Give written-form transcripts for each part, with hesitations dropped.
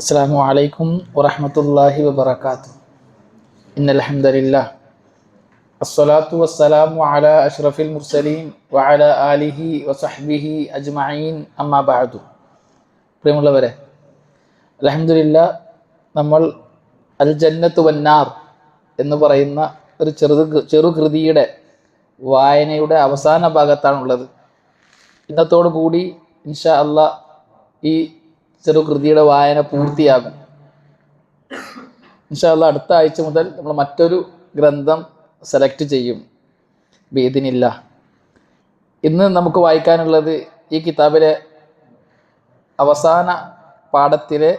അസ്സലാമു അലൈക്കും വറഹ്മത്തുള്ളാഹി വബറകാതുഹു. ഇന്നൽ ഹംദലില്ലാഹ് അസ്സലാത്തു വസ്സലാമു അലാ അഷ്റഫിൽ മുർസലീൻ വഅലാ ആലിഹി വസഹ്ബിഹി അജ്മഈൻ അമ്മാ ബഅദു. പ്രിയമുള്ളവരെ, അൽഹംദുലില്ലാഹ് നമ്മൾ അൽ ജന്നത്തു വന്നാർ എന്ന് പറയുന്ന ഒരു ചെറുകൃതിയുടെ വായനയുടെ അവസാന ഭാഗത്താണുള്ളത്. ഇന്നത്തോടു കൂടി ഇൻഷാ അല്ലാഹ് ഈ ചെറുകൃതിയുടെ വായന പൂർത്തിയാകും. ഇൻഷാ അല്ലാഹ് അടുത്ത ആഴ്ച മുതൽ നമ്മൾ മറ്റൊരു ഗ്രന്ഥം സെലക്ട് ചെയ്യും ബിഇദ്നില്ലാഹ്. ഇന്ന് നമുക്ക് വായിക്കാനുള്ളത് ഈ കിതാബിലെ അവസാന പാഠത്തിലെ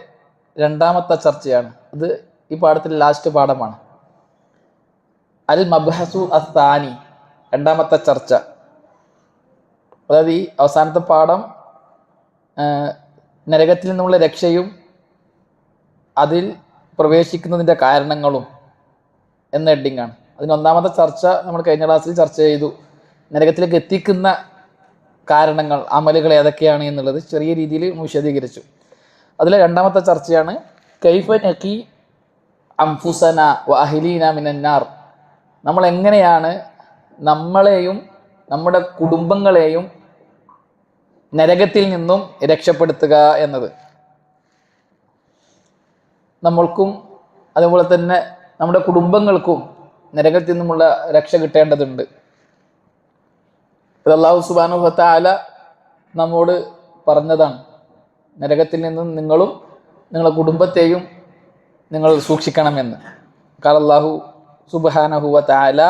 രണ്ടാമത്തെ ചർച്ചയാണ്. അത് ഈ പാഠത്തിലെ ലാസ്റ്റ് പാഠമാണ്. അൽ മബ്ഹസു അസ്സാനി, രണ്ടാമത്തെ ചർച്ച. അതായത് ഈ അവസാനത്തെ പാഠം നരകത്തിൽ നിന്നുള്ള രക്ഷയും അതിൽ പ്രവേശിക്കുന്നതിൻ്റെ കാരണങ്ങളും എന്ന ഹെഡിങ്ങാണ്. അതിന് ഒന്നാമത്തെ ചർച്ച നമ്മൾ കഴിഞ്ഞ ക്ലാസ്സിൽ ചർച്ച ചെയ്തു. നരകത്തിലേക്ക് എത്തിക്കുന്ന കാരണങ്ങൾ, അമലുകൾ ഏതൊക്കെയാണ് എന്നുള്ളത് ചെറിയ രീതിയിൽ വിശദീകരിച്ചു. അതിലെ രണ്ടാമത്തെ ചർച്ചയാണ് കൈഫ നഖി അംഫുസന വ അഹ്ലീന മിനന്നാർ. നമ്മൾ എങ്ങനെയാണ് നമ്മളെയും നമ്മുടെ കുടുംബങ്ങളെയും നരകത്തിൽ നിന്നും രക്ഷപ്പെടുത്തുക എന്നത്. നമ്മൾക്കും അതുപോലെ തന്നെ നമ്മുടെ കുടുംബങ്ങൾക്കും നരകത്തിൽ നിന്നുമുള്ള രക്ഷ കിട്ടേണ്ടതുണ്ട്. അല്ലാഹു സുബ്ഹാനഹു വ തആല നമ്മോട് പറഞ്ഞതാണ്, നരകത്തിൽ നിന്നും നിങ്ങളും നിങ്ങളുടെ കുടുംബത്തെയും നിങ്ങൾ സൂക്ഷിക്കണമെന്ന്. ഖാല അല്ലാഹു സുബ്ഹാനഹു വ തആല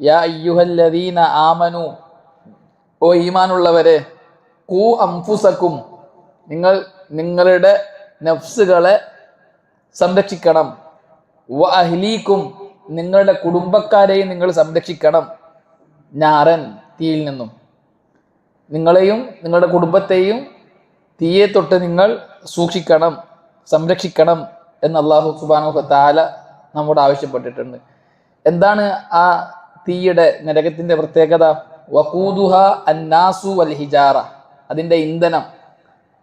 യാ അയ്യുഹല്ലദീന ആമനു, ഓ ഈമാനുള്ളവരെ, ഖൂ അംഫുസക്കും, നിങ്ങൾ നിങ്ങളുടെ നഫ്സുകളെ സംരക്ഷിക്കണം, വ അഹ്ലീക്കും, നിങ്ങളുടെ കുടുംബക്കാരെയും നിങ്ങൾ സംരക്ഷിക്കണം, നാരൻ, തീയിൽ നിന്നും. നിങ്ങളെയും നിങ്ങളുടെ കുടുംബത്തെയും തീയെ തൊട്ട് നിങ്ങൾ സൂക്ഷിക്കണം, സംരക്ഷിക്കണം എന്ന് അല്ലാഹു സുബ്ഹാനഹു വ തആല നമ്മോട് ആവശ്യപ്പെട്ടിട്ടുണ്ട്. എന്താണ് ആ തീയുടെ, നരകത്തിന്റെ പ്രത്യേകത? വഖൂദുഹ അന്നാസു വൽ ഹിജാറ, അതിൻ്റെ ഇന്ധനം,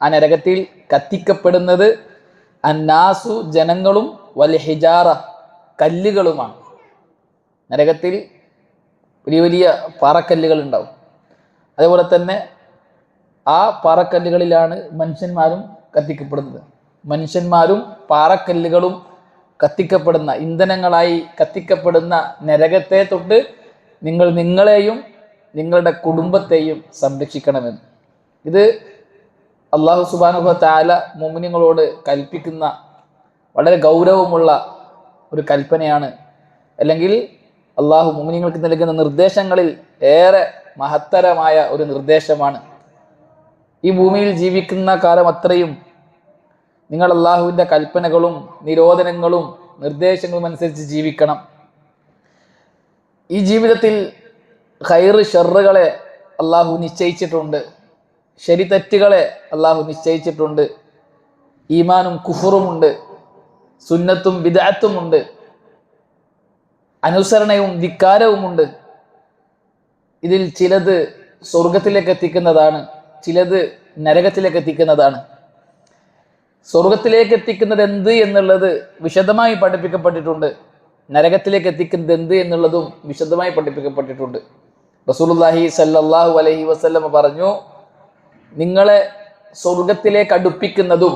ആ നരകത്തിൽ കത്തിക്കപ്പെടുന്നത് അന്നാസു, ജനങ്ങളും, വൽ ഹിജാറ, കല്ലുകളുമാണ്. നരകത്തിൽ വലിയ വലിയ പാറക്കല്ലുകൾ ഉണ്ടാവും. അതേപോലെ തന്നെ ആ പാറക്കല്ലുകളിലാണ് മനുഷ്യന്മാരും കത്തിക്കപ്പെടുന്നത്. മനുഷ്യന്മാരും പാറക്കല്ലുകളും കത്തിക്കപ്പെടുന്ന, ഇന്ധനങ്ങളായി കത്തിക്കപ്പെടുന്ന നരകത്തെ തൊട്ട് നിങ്ങൾ നിങ്ങളെയും നിങ്ങളുടെ കുടുംബത്തെയും സംരക്ഷിക്കണമെന്ന്. ഇത് അല്ലാഹു സുബ്ഹാനഹു വ തആല മുഅ്മിനീങ്ങളോട് കൽപ്പിക്കുന്ന വളരെ ഗൗരവമുള്ള ഒരു കൽപ്പനയാണ്. അല്ലെങ്കിൽ അള്ളാഹു മുഅ്മിനീങ്ങൾക്ക് നൽകുന്ന നിർദ്ദേശങ്ങളിൽ ഏറെ മഹത്തരമായ ഒരു നിർദ്ദേശമാണ്. ഈ ഭൂമിയിൽ ജീവിക്കുന്ന കാലം അത്രയും നിങ്ങൾ അള്ളാഹുവിൻ്റെ കൽപ്പനകളും നിരോധനങ്ങളും നിർദ്ദേശങ്ങളും അനുസരിച്ച് ജീവിക്കണം. ഈ ജീവിതത്തിൽ ഖൈറ് ഷർറുകളെ അള്ളാഹു നിശ്ചയിച്ചിട്ടുണ്ട്, ശരി തെറ്റുകളെ അള്ളാഹു നിശ്ചയിച്ചിട്ടുണ്ട്, ഈമാനും കുഫറുമുണ്ട്, സുന്നത്തും ബിദ്അത്തുമുണ്ട്, അനുസരണയും ധിക്കാരവുമുണ്ട്. ഇതിൽ ചിലത് സ്വർഗത്തിലേക്ക് എത്തിക്കുന്നതാണ്, ചിലത് നരകത്തിലേക്ക് എത്തിക്കുന്നതാണ്. സ്വർഗത്തിലേക്ക് എത്തിക്കുന്നത് എന്ത് എന്നുള്ളത് വിശദമായി പഠിപ്പിക്കപ്പെട്ടിട്ടുണ്ട്. നരകത്തിലേക്ക് എത്തിക്കുന്നത് എന്ത് എന്നുള്ളതും വിശദമായി പഠിപ്പിക്കപ്പെട്ടിട്ടുണ്ട്. റസൂലുള്ളാഹി സ്വല്ലല്ലാഹു അലൈഹി വസല്ലം പറഞ്ഞു, നിങ്ങളെ സ്വർഗത്തിലേക്ക് അടുപ്പിക്കുന്നതും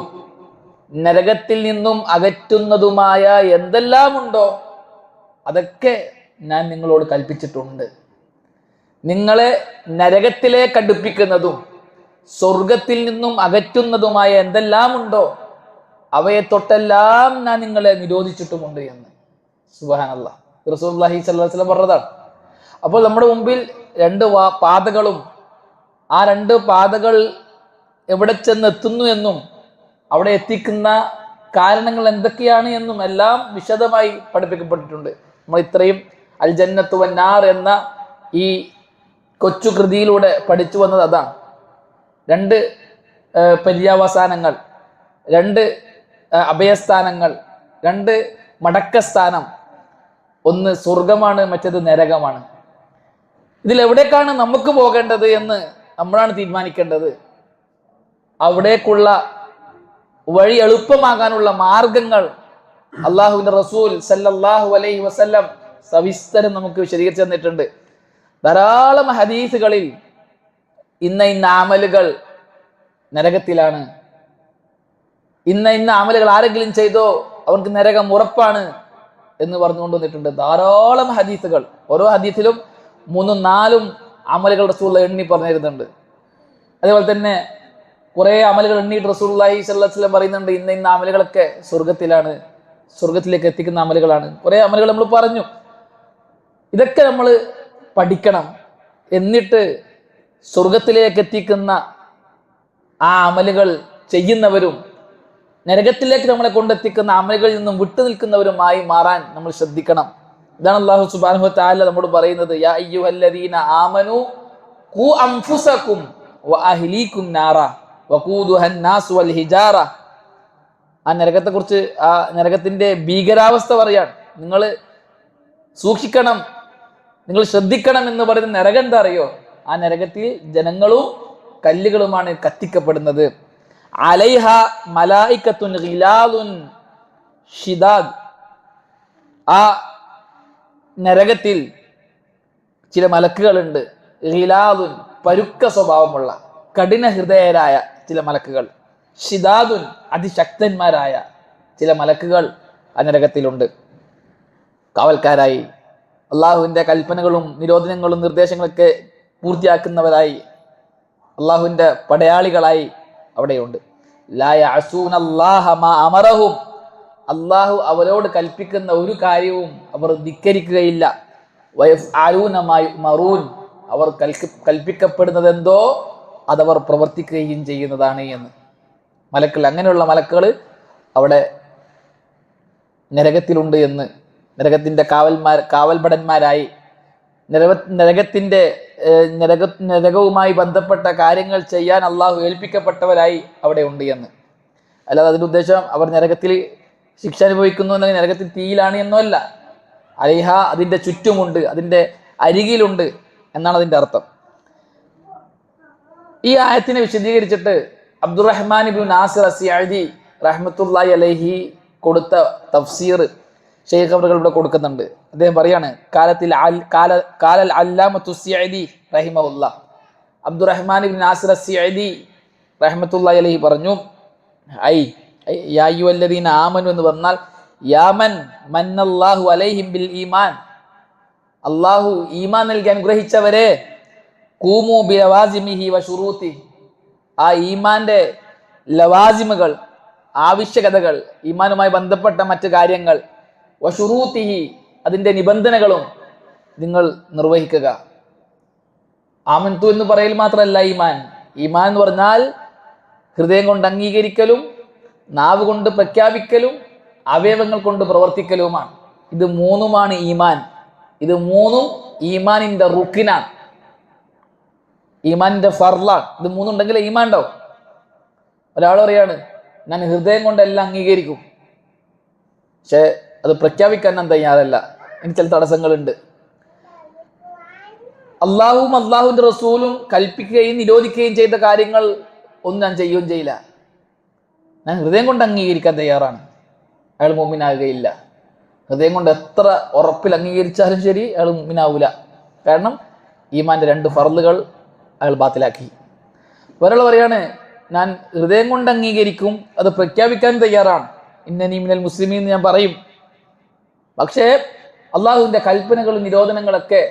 നരകത്തിൽ നിന്നും അകറ്റുന്നതുമായ എന്തെല്ലാം ഉണ്ടോ അതൊക്കെ ഞാൻ നിങ്ങളോട് കൽപ്പിച്ചിട്ടുണ്ട്. നിങ്ങളെ നരകത്തിലേക്ക് അടുപ്പിക്കുന്നതും സ്വർഗത്തിൽ നിന്നും അകറ്റുന്നതുമായ എന്തെല്ലാം ഉണ്ടോ അവയെ തൊട്ടെല്ലാം ഞാൻ നിങ്ങളെ നിരോധിച്ചിട്ടുമുണ്ട് എന്ന്. സുബ്ഹാനല്ലാഹ്, റസൂലുള്ളാഹി സ്വല്ലല്ലാഹു അലൈഹി വസല്ലം പറഞ്ഞതാണ്. അപ്പോൾ നമ്മുടെ മുമ്പിൽ രണ്ട് പാതകളും, ആ രണ്ട് പാതകൾ എവിടെ ചെന്നെത്തുന്നു എന്നും അവിടെ എത്തിക്കുന്ന കാരണങ്ങൾ എന്തൊക്കെയാണ് എന്നും എല്ലാം വിശദമായി പഠിപ്പിക്കപ്പെട്ടിട്ടുണ്ട്. നമ്മൾ ഇത്രയും അൽ ജന്നത്തു വന്നാർ എന്ന ഈ കൊച്ചു കൃതിയിലൂടെ പഠിച്ചു വന്നത് അതാണ്. രണ്ട് പര്യവസാനങ്ങൾ, രണ്ട് അഭയസ്ഥാനങ്ങൾ, രണ്ട് മടക്കസ്ഥാനം. ഒന്ന് സ്വർഗമാണ്, മറ്റേത് നരകമാണ്. ഇതിലെവിടേക്കാണ് നമുക്ക് പോകേണ്ടത് എന്ന് നമ്മളാണ് തീരുമാനിക്കേണ്ടത്. അവിടേക്കുള്ള വഴി എളുപ്പമാകാനുള്ള മാർഗങ്ങൾ അള്ളാഹുവിന്റെ റസൂൽ സല്ലല്ലാഹു അലൈഹി വസല്ലം സവിസ്തരം നമുക്ക് വിശദീകരിച്ചു തന്നിട്ടുണ്ട്. ധാരാളം ഹദീസുകളിൽ ഇന്ന അമലുകൾ നരകത്തിലാണ്, ഇന്ന അമലുകൾ ആരെങ്കിലും ചെയ്തോ അവർക്ക് നരകം ഉറപ്പാണ് എന്ന് പറഞ്ഞുകൊണ്ട് വന്നിട്ടുണ്ട്. ധാരാളം ഹദീസുകൾ, ഓരോ ഹദീസിലും 3-4 അമലുകൾ റസൂൽ എണ്ണി പറഞ്ഞിരുന്നുണ്ട്. അതേപോലെ തന്നെ കുറെ അമലുകൾ എണ്ണിയിട്ട് റസൂലുള്ളാഹി സ്വല്ലല്ലാഹു അലൈഹി വസല്ലം പറയുന്നുണ്ട് ഇന്ന അമലുകളൊക്കെ സ്വർഗത്തിലാണ്, സ്വർഗത്തിലേക്ക് എത്തിക്കുന്ന അമലുകളാണ്. കുറെ അമലുകൾ നമ്മൾ പറഞ്ഞു. ഇതൊക്കെ നമ്മൾ പഠിക്കണം. എന്നിട്ട് സ്വർഗത്തിലേക്ക് എത്തിക്കുന്ന ആ അമലുകൾ ചെയ്യുന്നവരും നരകത്തിലേക്ക് നമ്മളെ കൊണ്ടെത്തിക്കുന്ന അമലുകളിൽ നിന്നും വിട്ടു നിൽക്കുന്നവരുമായി മാറാൻ നമ്മൾ ശ്രദ്ധിക്കണം. ഇതാണ് അല്ലാഹു സുബ്ഹാനഹു വ തആല നമ്മോട് പറയുന്നത്, യാ അയ്യുഹല്ലദീന ആമനു ഖു അൻഫുസകും വഅഹ്ലീകും നാറ വഖൂദുഹൻ നാസ് വൽ ഹിജാറ. ആ നരകത്തെ കുറിച്ച്, ആ നരകത്തിന്റെ ഭീകരാവസ്ഥ പറയാൻ, നിങ്ങൾ സൂക്ഷിക്കണം, നിങ്ങൾ ശ്രദ്ധിക്കണം എന്ന് പറയുന്ന നരകം എന്താ അറിയോ? ആ നരകത്തിൽ ജനങ്ങളും കല്ലുകളുമാണ് കത്തിക്കപ്പെടുന്നത്. അലൈഹ മലായികത്തുൻ ഗിലാദുൻ ഷിദാദ്. ആ നരകത്തിൽ ചില മലക്കുകളുണ്ട്. ഗിലാദുൻ പരുക്ക സ്വഭാവമുള്ള കഠിന ഹൃദയരായ ചില മലക്കുകൾ. ഷിദാദുൻ അതിശക്തന്മാരായ ചില മലക്കുകൾ ആ നരകത്തിലുണ്ട്. കാവൽക്കാരായി അള്ളാഹുവിൻ്റെ കൽപ്പനകളും നിരോധനങ്ങളും നിർദ്ദേശങ്ങളൊക്കെ പൂർത്തിയാക്കുന്നവരായി, അള്ളാഹുവിൻ്റെ പടയാളികളായി അവിടെയുണ്ട്. ലാ യഅസൂനല്ലാഹ മാ അമറഹും. അള്ളാഹു അവരോട് കൽപ്പിക്കുന്ന ഒരു കാര്യവും അവർ ധിക്കരിക്കുകയില്ല. വയഫ്അലൂന മാ യുമറൂൻ. അവർ കൽപ്പിക്കപ്പെടുന്നത് എന്തോ അതവർ പ്രവർത്തിക്കുകയും ചെയ്യുന്നതാണ് എന്ന്. മലക്കുകൾ, അങ്ങനെയുള്ള മലക്കുകൾ അവിടെ നരകത്തിലുണ്ട് എന്ന്, നരകത്തിൻ്റെ കാവൽഭടന്മാരായി, നരകവുമായി ബന്ധപ്പെട്ട കാര്യങ്ങൾ ചെയ്യാൻ അള്ളാഹു ഏൽപ്പിക്കപ്പെട്ടവരായി അവിടെ ഉണ്ട് എന്ന്. അല്ലാതെ അതിൻ്റെ ഉദ്ദേശം അവർ നരകത്തിൽ ശിക്ഷ അനുഭവിക്കുന്നു എന്നെങ്കിൽ നരകത്തിൽ തീയിലാണ് എന്നോ അല്ല. അലിഹ അതിൻ്റെ ചുറ്റുമുണ്ട്, അതിൻ്റെ അരികിലുണ്ട് എന്നാണ് അതിൻ്റെ അർത്ഥം. ഈ ആയത്തിനെ വിശദീകരിച്ചിട്ട് അബ്ദുറഹ്മാൻ ഇബ്നു നാസിർ അസ്സിഅദി റഹ്മത്തുള്ളാഹി അലൈഹി കൊടുത്ത തഫ്സീർ ശൈഖ് അവറുകൾ ഇവിടെ കൊടുക്കുന്നുണ്ട്. അദ്ദേഹം പറയാണ്, കാലൽ അല്ലാമത്തു അസ്സിഅദി റഹിമഹുല്ലാഹ്, അബ്ദുറഹ്മാൻ ഇബ്നു നാസിർ അസ്സിഅദി റഹ്മത്തുള്ളാഹി അലൈഹി പറഞ്ഞു, യാ അയ്യുഹല്ലദീന ആമനു എന്ന് പറഞ്ഞാൽ യാമൻ മന്നല്ലാഹു അലൈഹിം ബിൽ ഈമാൻ. അള്ളാഹു ഈമാൻ നൽകി അനുഗ്രഹിച്ചവരെ, ഖൂമു ബിലവാസിമിഹി വശുറൂതി. ആ ഈമാന്റെ ലവാസിമുകൾ, ആവശ്യകതകൾ, ഈമാനുമായി ബന്ധപ്പെട്ട മറ്റു കാര്യങ്ങൾ, വശുറൂതിഹി അതിൻ്റെ നിബന്ധനകളും നിങ്ങൾ നിർവഹിക്കുക. ആമൻതു എന്ന് പറയൽ മാത്രമല്ല ഈമാൻ. ഈമാൻ എന്ന് പറഞ്ഞാൽ ഹൃദയം കൊണ്ട് അംഗീകരിക്കലും നാവ് കൊണ്ട് പ്രഖ്യാപിക്കലും അവയവങ്ങൾ കൊണ്ട് പ്രവർത്തിക്കലുമാണ്. ഇത് മൂന്നുമാണ് ഈമാൻ. ഇത് മൂന്നും ഈമാനിന്റെ റുക്കിനാണ്, ഈമാനിന്റെ ഫർലാണ്. ഇത് മൂന്നുണ്ടെങ്കിൽ ഈമാൻ ഉണ്ടാവും. ഒരാൾ പറയാണ്, ഞാൻ ഹൃദയം കൊണ്ടെല്ലാം അംഗീകരിക്കും, പക്ഷെ അത് പ്രഖ്യാപിക്കാൻ ഞാൻ തയ്യാറല്ല, എനിക്ക് ചില തടസ്സങ്ങളുണ്ട്. അള്ളാഹുവും അള്ളാഹുവിന്റെ റസൂലും കൽപ്പിക്കുകയും നിരോധിക്കുകയും ചെയ്ത കാര്യങ്ങൾ ഒന്നും ഞാൻ ചെയ്യുകയും ചെയ്യില്ല. ഞാൻ ഹൃദയം കൊണ്ട് അംഗീകരിക്കാൻ തയ്യാറാണ്, അയാൾ മുഅ്മിനാകുകയില്ല. ഹൃദയം കൊണ്ട് എത്ര ഉറപ്പിൽ അംഗീകരിച്ചാലും ശരി അയാൾ മുഅ്മിനാവൂല. കാരണം ഈമാന്റെ 2 ഫർളുകൾ അയാൾ ബാത്തിലാക്കി. ഒരാൾ പറയാണ്, ഞാൻ ഹൃദയം കൊണ്ട് അംഗീകരിക്കും, അത് പ്രഖ്യാപിക്കാൻ തയ്യാറാണ്, ഇന്നനീ മിനൽ മുസ്ലിമീൻ എന്ന് ഞാൻ പറയും, പക്ഷേ അള്ളാഹുവിൻ്റെ കൽപ്പനകളും നിരോധനങ്ങളൊക്കെ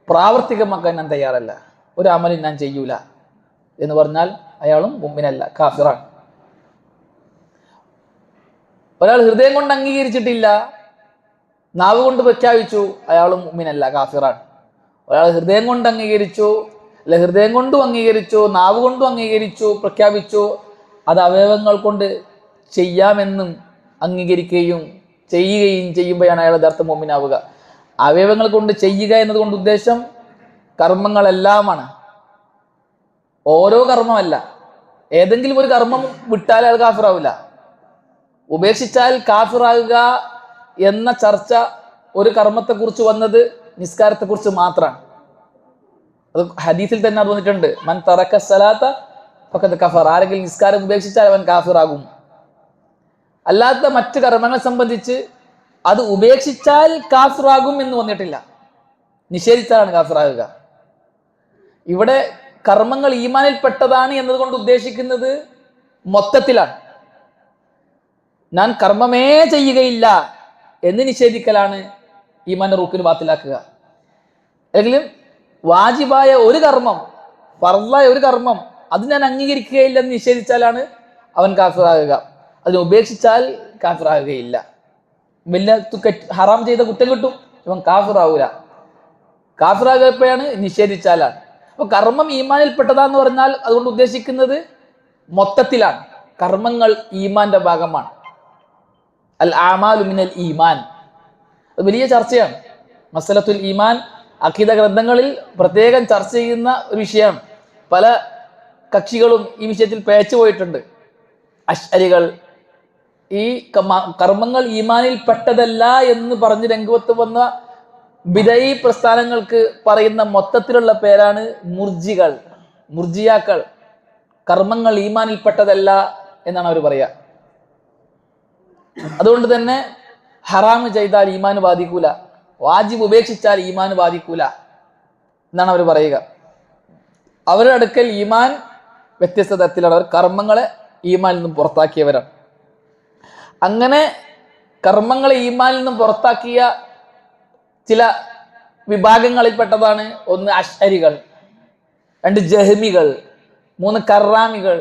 പ്രാവർത്തികമാക്കാൻ ഞാൻ തയ്യാറല്ല, ഒരു അമലും ഞാൻ ചെയ്യൂല എന്ന് പറഞ്ഞാൽ അയാളും മുഅ്മിനല്ല, കാഫിറാണ്. ഒരാൾ ഹൃദയം കൊണ്ട് അംഗീകരിച്ചിട്ടില്ല, നാവ് കൊണ്ട് പ്രഖ്യാപിച്ചു, അയാളും മുഅ്മിനല്ല, കാഫിറാണ്. ഒരാൾ ഹൃദയം കൊണ്ട് അംഗീകരിച്ചു, അല്ലെ ഹൃദയം കൊണ്ടും അംഗീകരിച്ചു, നാവ് കൊണ്ടും അംഗീകരിച്ചു, പ്രഖ്യാപിച്ചു, അത് അവയവങ്ങൾ കൊണ്ട് ചെയ്യാമെന്നും അംഗീകരിക്കുകയും ചെയ്യുകയും ചെയ്യുമ്പോഴാണ് അയാൾ യഥാർത്ഥ മുഅ്മിനാവുക. അവയവങ്ങൾ കൊണ്ട് ചെയ്യുക എന്നതുകൊണ്ട് ഉദ്ദേശം കർമ്മങ്ങളെല്ലാമാണ്, ഓരോ കർമ്മമല്ല. ഏതെങ്കിലും ഒരു കർമ്മം വിട്ടാൽ അയാൾ കാഫിറാവില്ല. ഉപേക്ഷിച്ചാൽ കാഫിറാകുക എന്ന ചർച്ച ഒരു കർമ്മത്തെക്കുറിച്ച് വന്നത് നിസ്കാരത്തെക്കുറിച്ച് മാത്രമാണ്. അത് ഹദീസിൽ തന്നെ അത് വന്നിട്ടുണ്ട്, മൻ തറക സലാത്ത ഫഖദ് കഫർ. ആരെങ്കിലും നിസ്കാരം ഉപേക്ഷിച്ചാൽ അവൻ കാഫിറാകും അല്ലാത്ത മറ്റ് കർമ്മങ്ങളെ സംബന്ധിച്ച് അത് ഉപേക്ഷിച്ചാൽ കാഫിറാകും എന്ന് വന്നിട്ടില്ല. നിഷേധിച്ചാലാണ് കാഫിറാകുക. ഇവിടെ കർമ്മങ്ങൾ ഈമാനിൽ പെട്ടതാണ് എന്നതുകൊണ്ട് ഉദ്ദേശിക്കുന്നത് മൊത്തത്തിലാണ്. ഞാൻ കർമ്മമേ ചെയ്യുകയില്ല എന്ന് നിഷേധിക്കലാണ് ഈമാന്റെ റുക്കിന് ബാത്തിലാക്കുക. എങ്കിലും വാജിബായ ഒരു കർമ്മം, ഫർളായ ഒരു കർമ്മം അത് ഞാൻ അംഗീകരിക്കുകയില്ല എന്ന് നിഷേധിച്ചാലാണ് അവൻ കാഫിറാകുക. അതിനെ ഉപേക്ഷിച്ചാൽ കാഫിറാകുകയില്ല. വലിയ ഹറാം ചെയ്ത കുറ്റം കിട്ടും, ഇവൻ കാഫിറാവൂല. കാഫിറാകപ്പോഴാണ് നിഷേധിച്ചാലാണ്. അപ്പൊ കർമ്മം ഈമാനിൽ പെട്ടതാന്ന് പറഞ്ഞാൽ അതുകൊണ്ട് ഉദ്ദേശിക്കുന്നത് മൊത്തത്തിലാണ്. കർമ്മങ്ങൾ ഈമാന്റെ ഭാഗമാണ്. അൽ ആമാലു മിനൽ ഈമാൻ. അത് വലിയ ചർച്ചയാണ്. മസലത്തുൽ ഈമാൻ അഖീദ ഗ്രന്ഥങ്ങളിൽ പ്രത്യേകം ചർച്ച ചെയ്യുന്ന ഒരു വിഷയമാണ്. പല കക്ഷികളും ഈ വിഷയത്തിൽ പേച്ചു പോയിട്ടുണ്ട്. അശ്അരികൾ ഈ കർമ്മങ്ങൾ ഈമാനിൽ പെട്ടതല്ല എന്ന് പറഞ്ഞ് രംഗത്ത് വന്ന ബിദഈ പ്രസ്ഥാനങ്ങൾക്ക് പറയുന്ന മൊത്തത്തിലുള്ള പേരാണ് മുർജികൾ, മുർജിയാക്കൾ. കർമ്മങ്ങൾ ഈമാനിൽ പെട്ടതല്ല എന്നാണ് അവർ പറയുക. അതുകൊണ്ട് തന്നെ ഹറാമ് ചെയ്താൽ ഈമാന് ബാധിക്കൂല, വാജിബ് ഉപേക്ഷിച്ചാൽ ഈമാന് ബാധിക്കൂല എന്നാണ് അവർ പറയുക. അവരുടെ അടുക്കൽ ഈമാൻ വ്യത്യസ്ത തരത്തിലാണ്. അവർ കർമ്മങ്ങളെ ഈമാനിൽ നിന്നും പുറത്താക്കിയവരാണ്. അങ്ങനെ കർമ്മങ്ങളെ ഈമാനിൽ നിന്നും പുറത്താക്കിയ ചില വിഭാഗങ്ങളിൽപ്പെട്ടതാണ് ഒന്ന് അശ്അരികൾ, 2 ജഹ്മികൾ, 3 കറാമികൾ,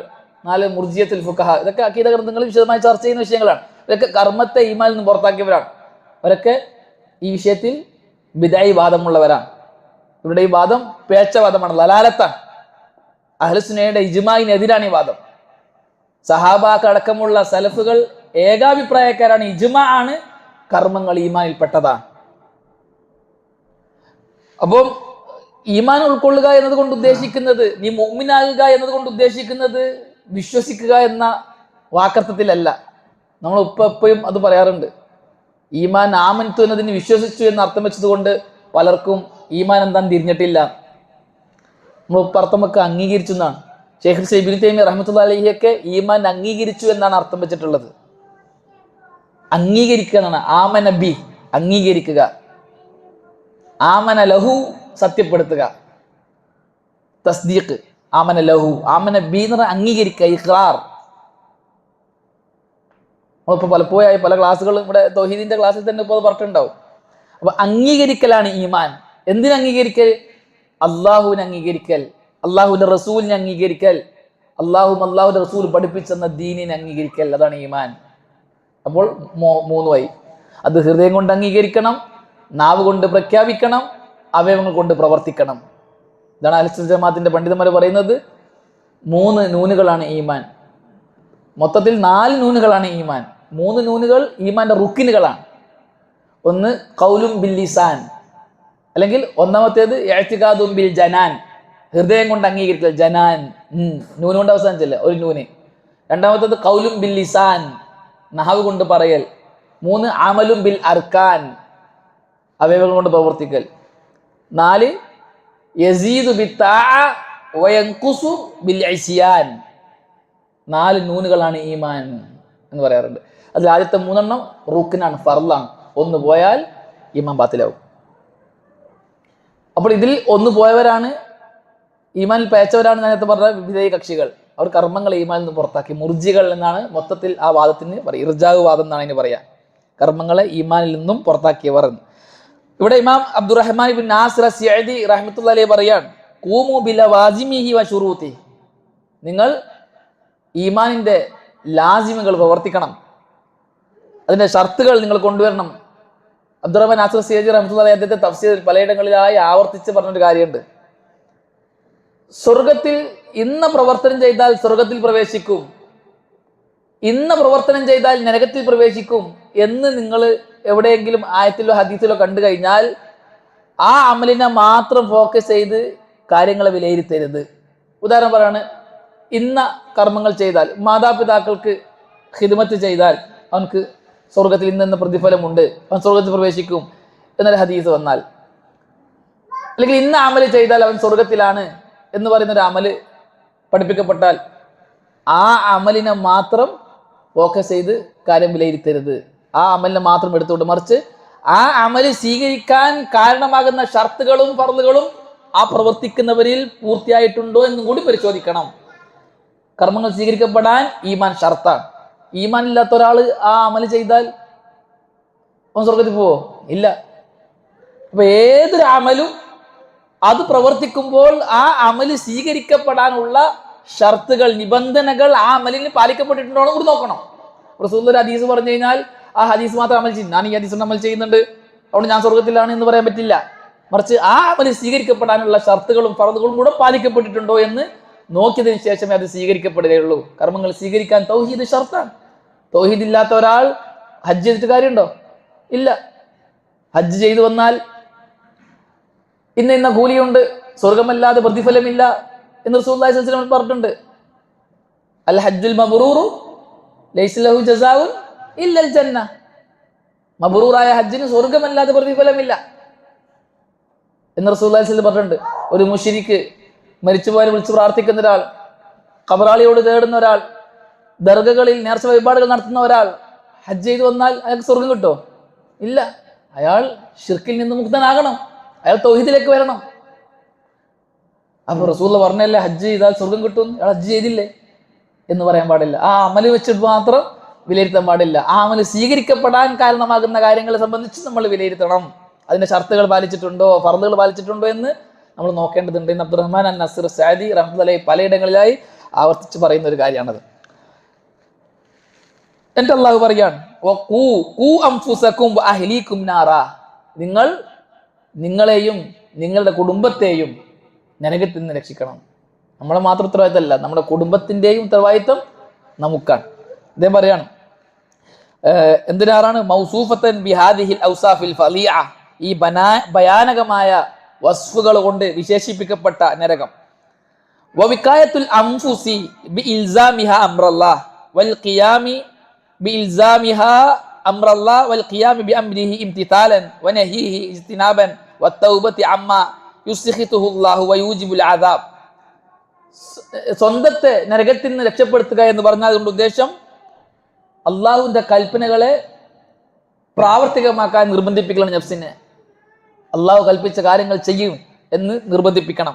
4 മുർജിയത്തുൽ ഫുഖഹ. ഇതൊക്കെ അഖീദ ഗ്രന്ഥങ്ങളിൽ വിശദമായി ചർച്ച ചെയ്യുന്ന വിഷയങ്ങളാണ്. ഇതൊക്കെ കർമ്മത്തെ ഈമാനിൽ നിന്ന് പുറത്താക്കിയവരാണ്. അവരൊക്കെ ഈ വിഷയത്തിൽ ബിദഈ വാദമുള്ളവരാണ്. ഇവരുടെ ഈ വാദം പേച്ചവാദമാണ്, ലലാലത്താണ്. അഹ്ലുസുന്നയുടെ ഇജ്മാഇനെതിരാണ് ഈ വാദം. സഹാബാക്കൾ അടക്കമുള്ള സലഫുകൾ ഏകാഭിപ്രായക്കാരാണ്. ഇജ്മാ ആണ് കർമ്മങ്ങൾ ഈമാനിൽ പെട്ടതാണ്. അപ്പം ഈമാൻ ഉൾക്കൊള്ളുക എന്നതുകൊണ്ട് ഉദ്ദേശിക്കുന്നത്, നീ മുഅ്മിനാകുക എന്നതുകൊണ്ട് ഉദ്ദേശിക്കുന്നത് വിശ്വസിക്കുക എന്ന വാക്കർത്ഥത്തിലല്ല. നമ്മൾ എപ്പോഴും അത് പറയാറുണ്ട്. ഈമാൻ ആമൻതു എന്നതിന് വിശ്വസിച്ചു എന്ന് അർത്ഥം വെച്ചതുകൊണ്ട് പലർക്കും ഈമാൻ എന്താന്ന് തിരിഞ്ഞിട്ടില്ല. നമ്മൾ അർത്ഥമൊക്കെ അംഗീകരിച്ചു എന്നാണ്. ശൈഖുൽ ഇബ്നു തൈമിയ്യ റഹ്മത്തുള്ളാഹി അലൈഹിയൊക്കെ ഈമാൻ അംഗീകരിച്ചു എന്നാണ് അർത്ഥം വെച്ചിട്ടുള്ളത്. അംഗീകരിക്കുക എന്നാണ്. ആമന ബി, അംഗീകരിക്കുക. ആമന ലഹു, സത്യപ്പെടുത്തുക. തസ്ദീഖ്, ആമന ലഹു. ആമന ബി എന്ന് പറഞ്ഞാൽ അംഗീകരിക്കുക, ഇഖ്റാർ. നമ്മളിപ്പോൾ പലപ്പോഴായി പല ക്ലാസ്സുകളും ഇവിടെ തൗഹീദിന്റെ ക്ലാസ്സിൽ തന്നെ ഇപ്പോൾ പറഞ്ഞിട്ടുണ്ടാവും. അപ്പൊ അംഗീകരിക്കലാണ് ഈമാൻ. എന്തിനു അംഗീകരിക്കൽ? അള്ളാഹുവിനെ അംഗീകരിക്കൽ, അള്ളാഹുവിന്റെ റസൂലിനെ അംഗീകരിക്കൽ, അള്ളാഹുവിന്റെ റസൂൽ പഠിപ്പിച്ചെന്ന ദീനിനെ അംഗീകരിക്കൽ. അതാണ് ഈമാൻ. അപ്പോൾ 3 വഴി. അത് ഹൃദയം കൊണ്ട് അംഗീകരിക്കണം, നാവ് കൊണ്ട് പ്രഖ്യാപിക്കണം, അവയവങ്ങൾ കൊണ്ട് പ്രവർത്തിക്കണം. ഇതാണ് അഹ്ലുസുന്നത്ത് ജമാഅത്തിന്റെ പണ്ഡിതന്മാർ പറയുന്നത്. 3 നൂനുകളാണ് ഈമാൻ. മൊത്തത്തിൽ 4 നൂനുകളാണ് ഈമാൻ. 3 നൂനുകൾ ഈമാന്റെ റുക്കിനുകളാണ്. ഒന്ന് ഖൗലും ബിൽ ലിസാൻ, അല്ലെങ്കിൽ ഒന്നാമത്തേത് ഇഅ്തിഖാദും ബിൽ ജനാൻ, ഹൃദയം കൊണ്ട് അംഗീകരിക്കൽ. ജനാൻ നൂന് കൊണ്ട് അവസാനിച്ചല്ലേ ഒരു നൂന്. രണ്ടാമത്തേത് ഖൗലും ബിൽ ലിസാൻ, നാവ് കൊണ്ട് പറയൽ. 3 അമലും ബിൽ അർക്കാൻ, അവയവങ്ങൾ കൊണ്ട് പ്രവർത്തിക്കൽ. 4 യസീദു ബിത്താഅ വയൻഖുസു ബിൽ ഇസ്യാൻ. 4 നൂനുകളാണ് ഈമാൻ എന്ന് പറയാറുണ്ട്. അതിൽ ആദ്യത്തെ 3 റുക്നാണ്, ഫർളാണ്. 1 പോയാൽ ഈമാൻ ബാത്തിലാവും. അപ്പോൾ ഇതിൽ 1 പോയവരാണ്, ഈമാനിൽ പേച്ചവരാണ് നേരത്തെ പറഞ്ഞ വിധേയ കക്ഷികൾ. അവർ കർമ്മങ്ങൾ ഈമാനിൽ നിന്ന് പുറത്താക്കി. മുർജികൾ എന്നാണ് മൊത്തത്തിൽ ആ വാദത്തിന് പറയുക. ഇർജാവ് വാദം എന്നാണ് അതിന് പറയാ. കർമ്മങ്ങളെ ഈമാനിൽ നിന്നും പുറത്താക്കിയവർ. ഇവിടെ ഇമാം അബ്ദുറഹ്മാൻ ഇബ്നു നാസിർ അസ്സഅദി റഹ്മത്തുള്ളാഹി അലൈഹി പറയാണ്, ഖൂമു ബിലവാസിമിഹി വശുറൂതി. നിങ്ങൾ ഈമാനിന്റെ ലാസിമുകൾ പ്രവർത്തിക്കണം, അതിന്റെ ഷർത്തുകൾ നിങ്ങൾ കൊണ്ടുവരണം. അബ്ദുറഹ്മാൻ നാസിർ അസ്സഅദി റഹ്മത്തുള്ളാഹി അലൈഹി അദ്ദേഹത്തെ തഫ്സീറിൽ പലയിടങ്ങളിലായി ആവർത്തിച്ച് പറഞ്ഞൊരു കാര്യമുണ്ട്. സ്വർഗത്തിൽ ഇന്ന പ്രവർത്തനം ചെയ്താൽ സ്വർഗത്തിൽ പ്രവേശിക്കും, ഇന്ന പ്രവർത്തനം ചെയ്താൽ നരകത്തിൽ പ്രവേശിക്കും എന്ന് നിങ്ങൾ എവിടെയെങ്കിലും ആയത്തിലോ ഹദീസിലോ കണ്ടു കഴിഞ്ഞാൽ ആ അമലിനെ മാത്രം ഫോക്കസ് ചെയ്ത് കാര്യങ്ങളെ വിലയിരുത്തരുത്. ഉദാഹരണം പറയാണ്, ഇന്ന കർമ്മങ്ങൾ ചെയ്താൽ, മാതാപിതാക്കൾക്ക് ഖിദ്മത്ത് ചെയ്താൽ അവനക്ക് സ്വർഗത്തിൽ ഇന്ന പ്രതിഫലമുണ്ട്, അവൻ സ്വർഗത്തിൽ പ്രവേശിക്കും എന്നൊരു ഹദീസ് വന്നാൽ, അല്ലെങ്കിൽ ഇന്ന അമല് ചെയ്താൽ അവൻ സ്വർഗത്തിലാണ് എന്ന് പറയുന്ന ഒരു അമല് പഠിപ്പിക്കപ്പെട്ടാൽ ആ അമലിനെ മാത്രം ഫോക്കസ് ചെയ്ത് കാര്യം വിലയിരുത്തരുത്. ആ അമലിനെ മാത്രം എടുത്തുകൊണ്ട്, മറിച്ച് ആ അമല് സ്വീകരിക്കാൻ കാരണമാകുന്ന ഷർത്തുകളും ഫർളുകളും ആ പ്രവർത്തിക്കുന്നവരിൽ പൂർത്തിയായിട്ടുണ്ടോ എന്നും കൂടി പരിശോധിക്കണം. കർമ്മങ്ങൾ സ്വീകരിക്കപ്പെടാൻ ഈമാൻ ഷർത്താണ്. ഈമാൻ ഇല്ലാത്ത ഒരാൾ ആ അമല് ചെയ്താൽ അവൻ സ്വർഗത്തിൽ പോവോ? ഇല്ല. അപ്പൊ ഏതൊരു അമലും അത് പ്രവർത്തിക്കുമ്പോൾ ആ അമല് സ്വീകരിക്കപ്പെടാനുള്ള ഷർത്തുകൾ, നിബന്ധനകൾ ആ അമലിന് പാലിക്കപ്പെട്ടിട്ടുണ്ടോ എന്ന് കൂടി നോക്കണം. റസൂലുള്ളാഹി ഒരു ഹദീസ് പറഞ്ഞു കഴിഞ്ഞാൽ ആ ഹദീസ് മാത്രം അമൽ ചെയ്യും, ഞാൻ ഈ ഹദീസ് അമൽ ചെയ്യുന്നുണ്ട് അതുകൊണ്ട് ഞാൻ സ്വർഗത്തിലാണ് എന്ന് പറയാൻ പറ്റില്ല. മറിച്ച് ആ അമല് സ്വീകരിക്കപ്പെടാനുള്ള ഷർത്തുകളും ഫർളുകളും കൂടെ പാലിക്കപ്പെട്ടിട്ടുണ്ടോ എന്ന് നോക്കിയതിനു ശേഷമേ അത് സ്വീകരിക്കപ്പെടുകയുള്ളൂ. കർമ്മങ്ങൾ സ്വീകരിക്കാൻ തൗഹീദ് ഷർത്താണ്. തൗഹീദ് ഇല്ലാത്ത ഒരാൾ ഹജ്ജ് ചെയ്തിട്ട് കാര്യമുണ്ടോ? ഇല്ല. ഹജ്ജ് ചെയ്തു വന്നാൽ ഇന്ന കൂലിയുണ്ട്, സ്വർഗമല്ലാതെ പ്രതിഫലമില്ല എന്ന് റസൂലുള്ളാഹി സ്വല്ലല്ലാഹു അലൈഹി വസല്ലം പറഞ്ഞിട്ടുണ്ട്. അൽ ഹജ്ജുൽ മബ്റൂറു ലൈസ ലഹു ജസാഉൻ ഇല്ലൽ ജന്ന. മബ്റൂറായ ഹജ്ജിന് സ്വർഗമല്ലാതെ പ്രതിഫലമില്ല എന്ന് റസൂലുള്ളാഹി സ്വല്ലല്ലാഹു അലൈഹി വസല്ലം പറഞ്ഞിട്ടുണ്ട്. ഒരു മുശ്രിക്ക്, മരിച്ചുപോയവരെ വിളിച്ച് പ്രാർത്ഥിക്കുന്ന ഒരാൾ, ഖബറാളിയോട് തേടുന്ന ഒരാൾ, ദർഗകളിൽ നേർച്ച വഴിപാടുകൾ നടത്തുന്ന ഒരാൾ ഹജ്ജ് ചെയ്തു വന്നാൽ അയാൾക്ക് സ്വർഗം കിട്ടോ? ഇല്ല. അയാൾ ഷിർക്കിൽ നിന്ന് മുക്തനാകണം, അയാൾ തൗഹീദിലേക്ക് വരണം. അപ്പൊ റസൂലുള്ളാഹി പറഞ്ഞല്ലേ ഹജ്ജ് ചെയ്താൽ സ്വർഗം കിട്ടും, അയാൾ ഹജ്ജ് ചെയ്തില്ലേ എന്ന് പറയാൻ പാടില്ല. ആ അമല് വെച്ചിട്ട് മാത്രം വിലയിരുത്താൻ പാടില്ല. ആ അമല് സ്വീകരിക്കപ്പെടാൻ കാരണമാകുന്ന കാര്യങ്ങളെ സംബന്ധിച്ച് നമ്മൾ വിലയിരുത്തണം. അതിന്റെ ഷർത്തുകൾ പാലിച്ചിട്ടുണ്ടോ, ഫർളുകൾ പാലിച്ചിട്ടുണ്ടോ എന്ന് നമ്മൾ നോക്കേണ്ടതുണ്ട്. ഇന്ന് അബ്ദുറഹ്മാൻ അൻ നസീർ സഅദി റഹ്മത്തുള്ളാഹി പലയിടങ്ങളിലായി ആവർത്തിച്ച് പറയുന്ന ഒരു കാര്യമാണത്. എന്നിട്ട് അള്ളാഹു പറയാണ്, നിങ്ങൾ നിങ്ങളെയും നിങ്ങളുടെ കുടുംബത്തെയും നരകത്തിൽ നിന്ന് രക്ഷിക്കണം. നമ്മളെ മാത്രം ഉത്തരവാദിത്തമല്ല, നമ്മുടെ കുടുംബത്തിന്റെയും ഉത്തരവാദിത്തം നമുക്കാണ്. ഇദ്ദേഹം പറയാണ്, എന്തിനാണ് മൗസൂഫത്തൻ ബിഹാദിഹിൽ ഔസാഫിൽ ഫളിഅ, ഈ ഭയാനകമായ വസ്ഫുകൾ കൊണ്ട് വിശേഷിപ്പിക്കപ്പെട്ട നരകം. വവികായത്തുൽ അൻഫുസി ബിഇൽസാമിഹാ അംറല്ലാഹ് വൽ ഖിയാമി ബിഇൽസാമിഹാ അംറല്ലാഹ് വൽ ഖിയാമി ബിഅംരിഹി ഇംതിസാലൻ വനഹീഹി ഇജ്തിനാബൻ വത്തൗബതി അമ്മാ യുസ്ഖിതുഹു അല്ലാഹു വയൂജിബുൽ അദാബ്. സ്വന്തത്തെ നരകത്തിൽ നിന്ന് രക്ഷപ്പെടുത്തുക എന്ന് പറഞ്ഞാൽ അതുകൊണ്ട് ഉദ്ദേശം അള്ളാഹുവിന്റെ കൽപ്പനകളെ പ്രാവർത്തികമാക്കാൻ നിർബന്ധിപ്പിക്കണം. നഫ്സിനെ അള്ളാഹു കൽപ്പിച്ച കാര്യങ്ങൾ ചെയ്യും എന്ന് നിർബന്ധിപ്പിക്കണം.